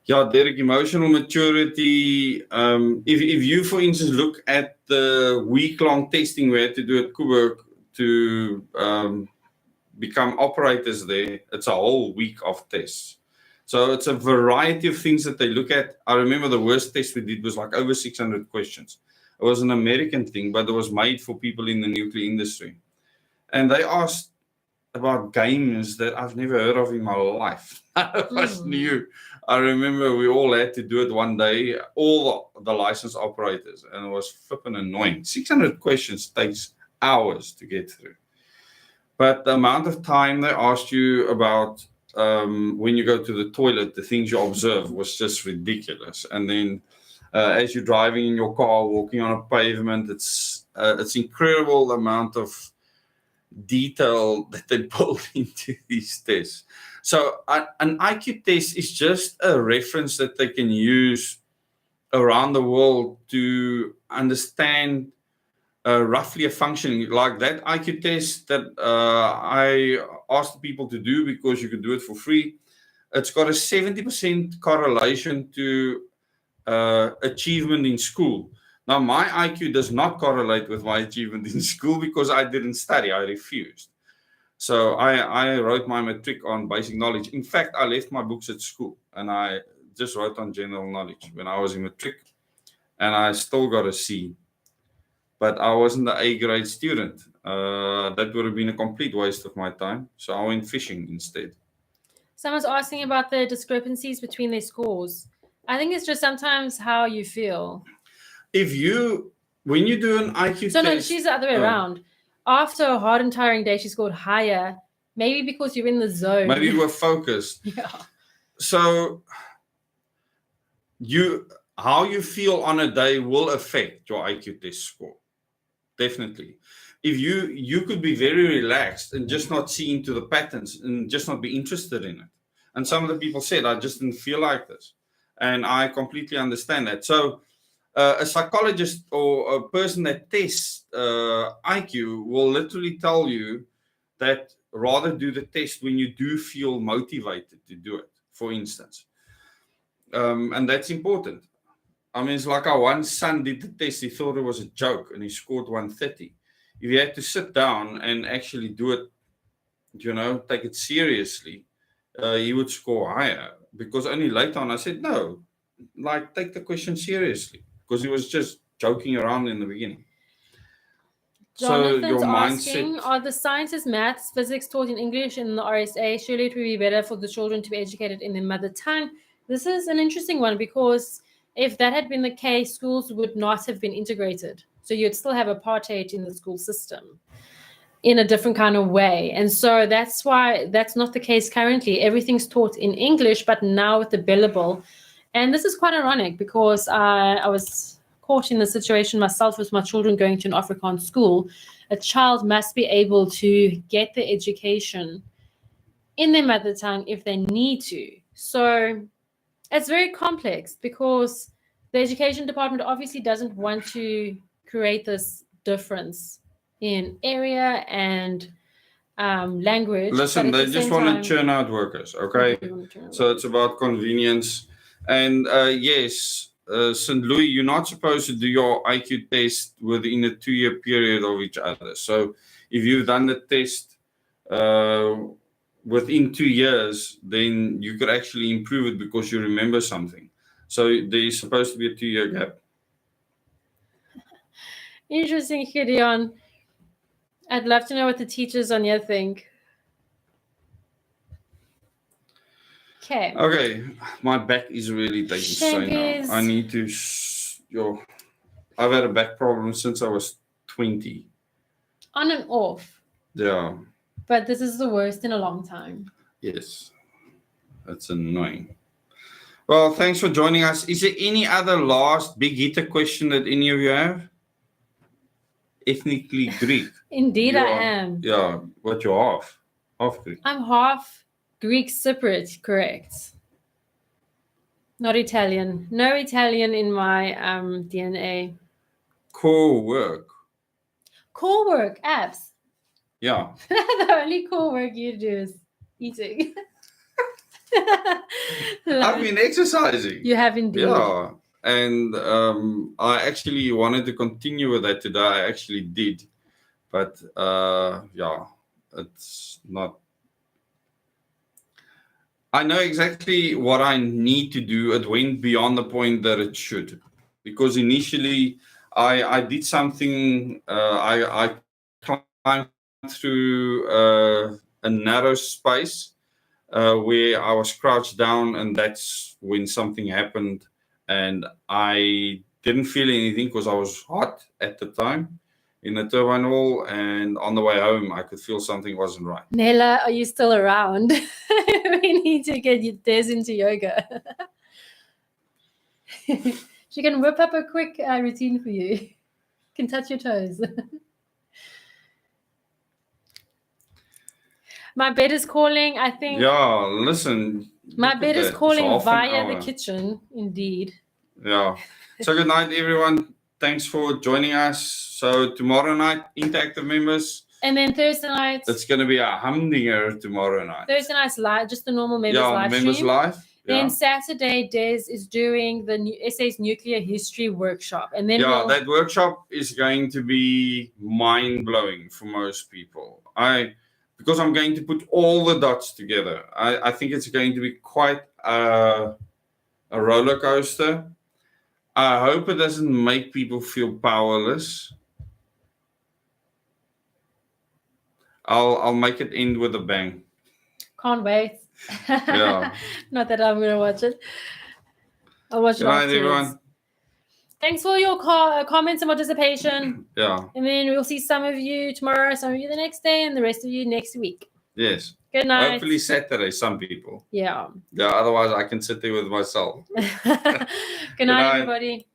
Yeah, Derek, emotional maturity. If you, for instance, look at the week-long testing we had to do at Coburg to become operators there, it's a whole week of tests. So it's a variety of things that they look at. I remember the worst test we did was like over 600 questions. It was an American thing, but it was made for people in the nuclear industry. And they asked about games that I've never heard of in my life. It was new. I remember we all had to do it one day, all the licensed operators, and it was flipping annoying. 600 questions takes hours to get through. But the amount of time they asked you about when you go to the toilet, the things you observe was just ridiculous. And then as you're driving in your car, walking on a pavement, it's incredible the amount of detail that they build into these tests. So an IQ test is just a reference that they can use around the world to understand roughly a functioning. Like that IQ test that I asked people to do because you could do it for free. It's got a 70% correlation to achievement in school. Now, my IQ does not correlate with my achievement in school because I didn't study. I refused. So I wrote my matric on basic knowledge. In fact, I left my books at school and I just wrote on general knowledge when I was in matric, and I still got a C. But I wasn't the A grade student. That would have been a complete waste of my time. So I went fishing instead. Someone's asking about the discrepancies between their scores. I think it's just sometimes how you feel. When you do an IQ test. No, she's the other way around. After a hard and tiring day, she scored higher. Maybe because you're in the zone. Maybe you were focused. Yeah. So how you feel on a day will affect your IQ test score. Definitely. If you could be very relaxed and just not see into the patterns and just not be interested in it. And some of the people said, I just didn't feel like this. And I completely understand that. So a psychologist or a person that tests IQ will literally tell you that rather do the test when you do feel motivated to do it, for instance. And that's important. I mean, it's like our one son did the test. He thought it was a joke and he scored 130. If you had to sit down and actually do it, take it seriously, he would score higher. Because only later on I said, no, like take the question seriously. Because he was just joking around in the beginning. Jonathan's so your asking, mindset. are the sciences, maths, physics taught in English in the RSA? Surely it would be better for the children to be educated in their mother tongue. This is an interesting one because if that had been the case, schools would not have been integrated. So you'd still have apartheid in the school system in a different kind of way. And so that's why that's not the case currently. Everything's taught in English, but now with the billable. And this is quite ironic because I was caught in the situation myself with my children going to an Afrikaans school. A child must be able to get the education in their mother tongue if they need to. So it's very complex because the education department obviously doesn't want to create this difference in area and language. Listen, they just want to churn out workers, okay? So it's about convenience. And yes, St. Louis, you're not supposed to do your IQ test within a 2-year period of each other. So if you've done the test within 2 years, then you could actually improve it because you remember something. So there's supposed to be a 2-year gap. Interesting, Gideon. I'd love to know what the teachers on here think. Okay, my back is really taking strain now. I need to. I've had a back problem since I was 20. On and off. Yeah. But this is the worst in a long time. Yes. That's annoying. Well, thanks for joining us. Is there any other last big hitter question that any of you have? Ethnically Greek. Indeed, I am. Yeah, but you're half Greek. I'm half Greek Cypriot, correct. Not Italian. No Italian in my DNA. Core work. Core work, apps. Yeah. The only core work you do is eating. I've been exercising. You have indeed. Yeah. And I actually wanted to continue with that today. I actually did. But yeah, it's not. I know exactly what I need to do. It went beyond the point that it should. Because initially I did something, I climbed through a narrow space where I was crouched down, and that's when something happened. And I didn't feel anything because I was hot at the time in the turbine hall. And on the way home, I could feel something wasn't right. Nella, are you still around? We need to get Dezz into yoga. She can whip up a quick routine for you. You can touch your toes. My bed is calling, I think. Yeah, listen. My bed is calling via the kitchen, indeed. Yeah. So good night, everyone. Thanks for joining us. So tomorrow night, interactive members. And then Thursday night. It's going to be a humdinger tomorrow night. Thursday night's live, just the normal members live stream. Members live. Then Saturday, Dezz is doing the SA's nuclear history workshop. And then that workshop is going to be mind-blowing for most people. Because I'm going to put all the dots together. I think it's going to be quite a roller coaster. I hope it doesn't make people feel powerless. I'll make it end with a bang. Can't wait. Yeah. Not that I'm going to watch it. I'll watch it afterwards. Everyone. Thanks for your comments and participation. Yeah. And then we'll see some of you tomorrow, some of you the next day, and the rest of you next week. Yes. Good night. Hopefully Saturday, some people. Yeah. Yeah, otherwise I can sit there with myself. Good night, everybody.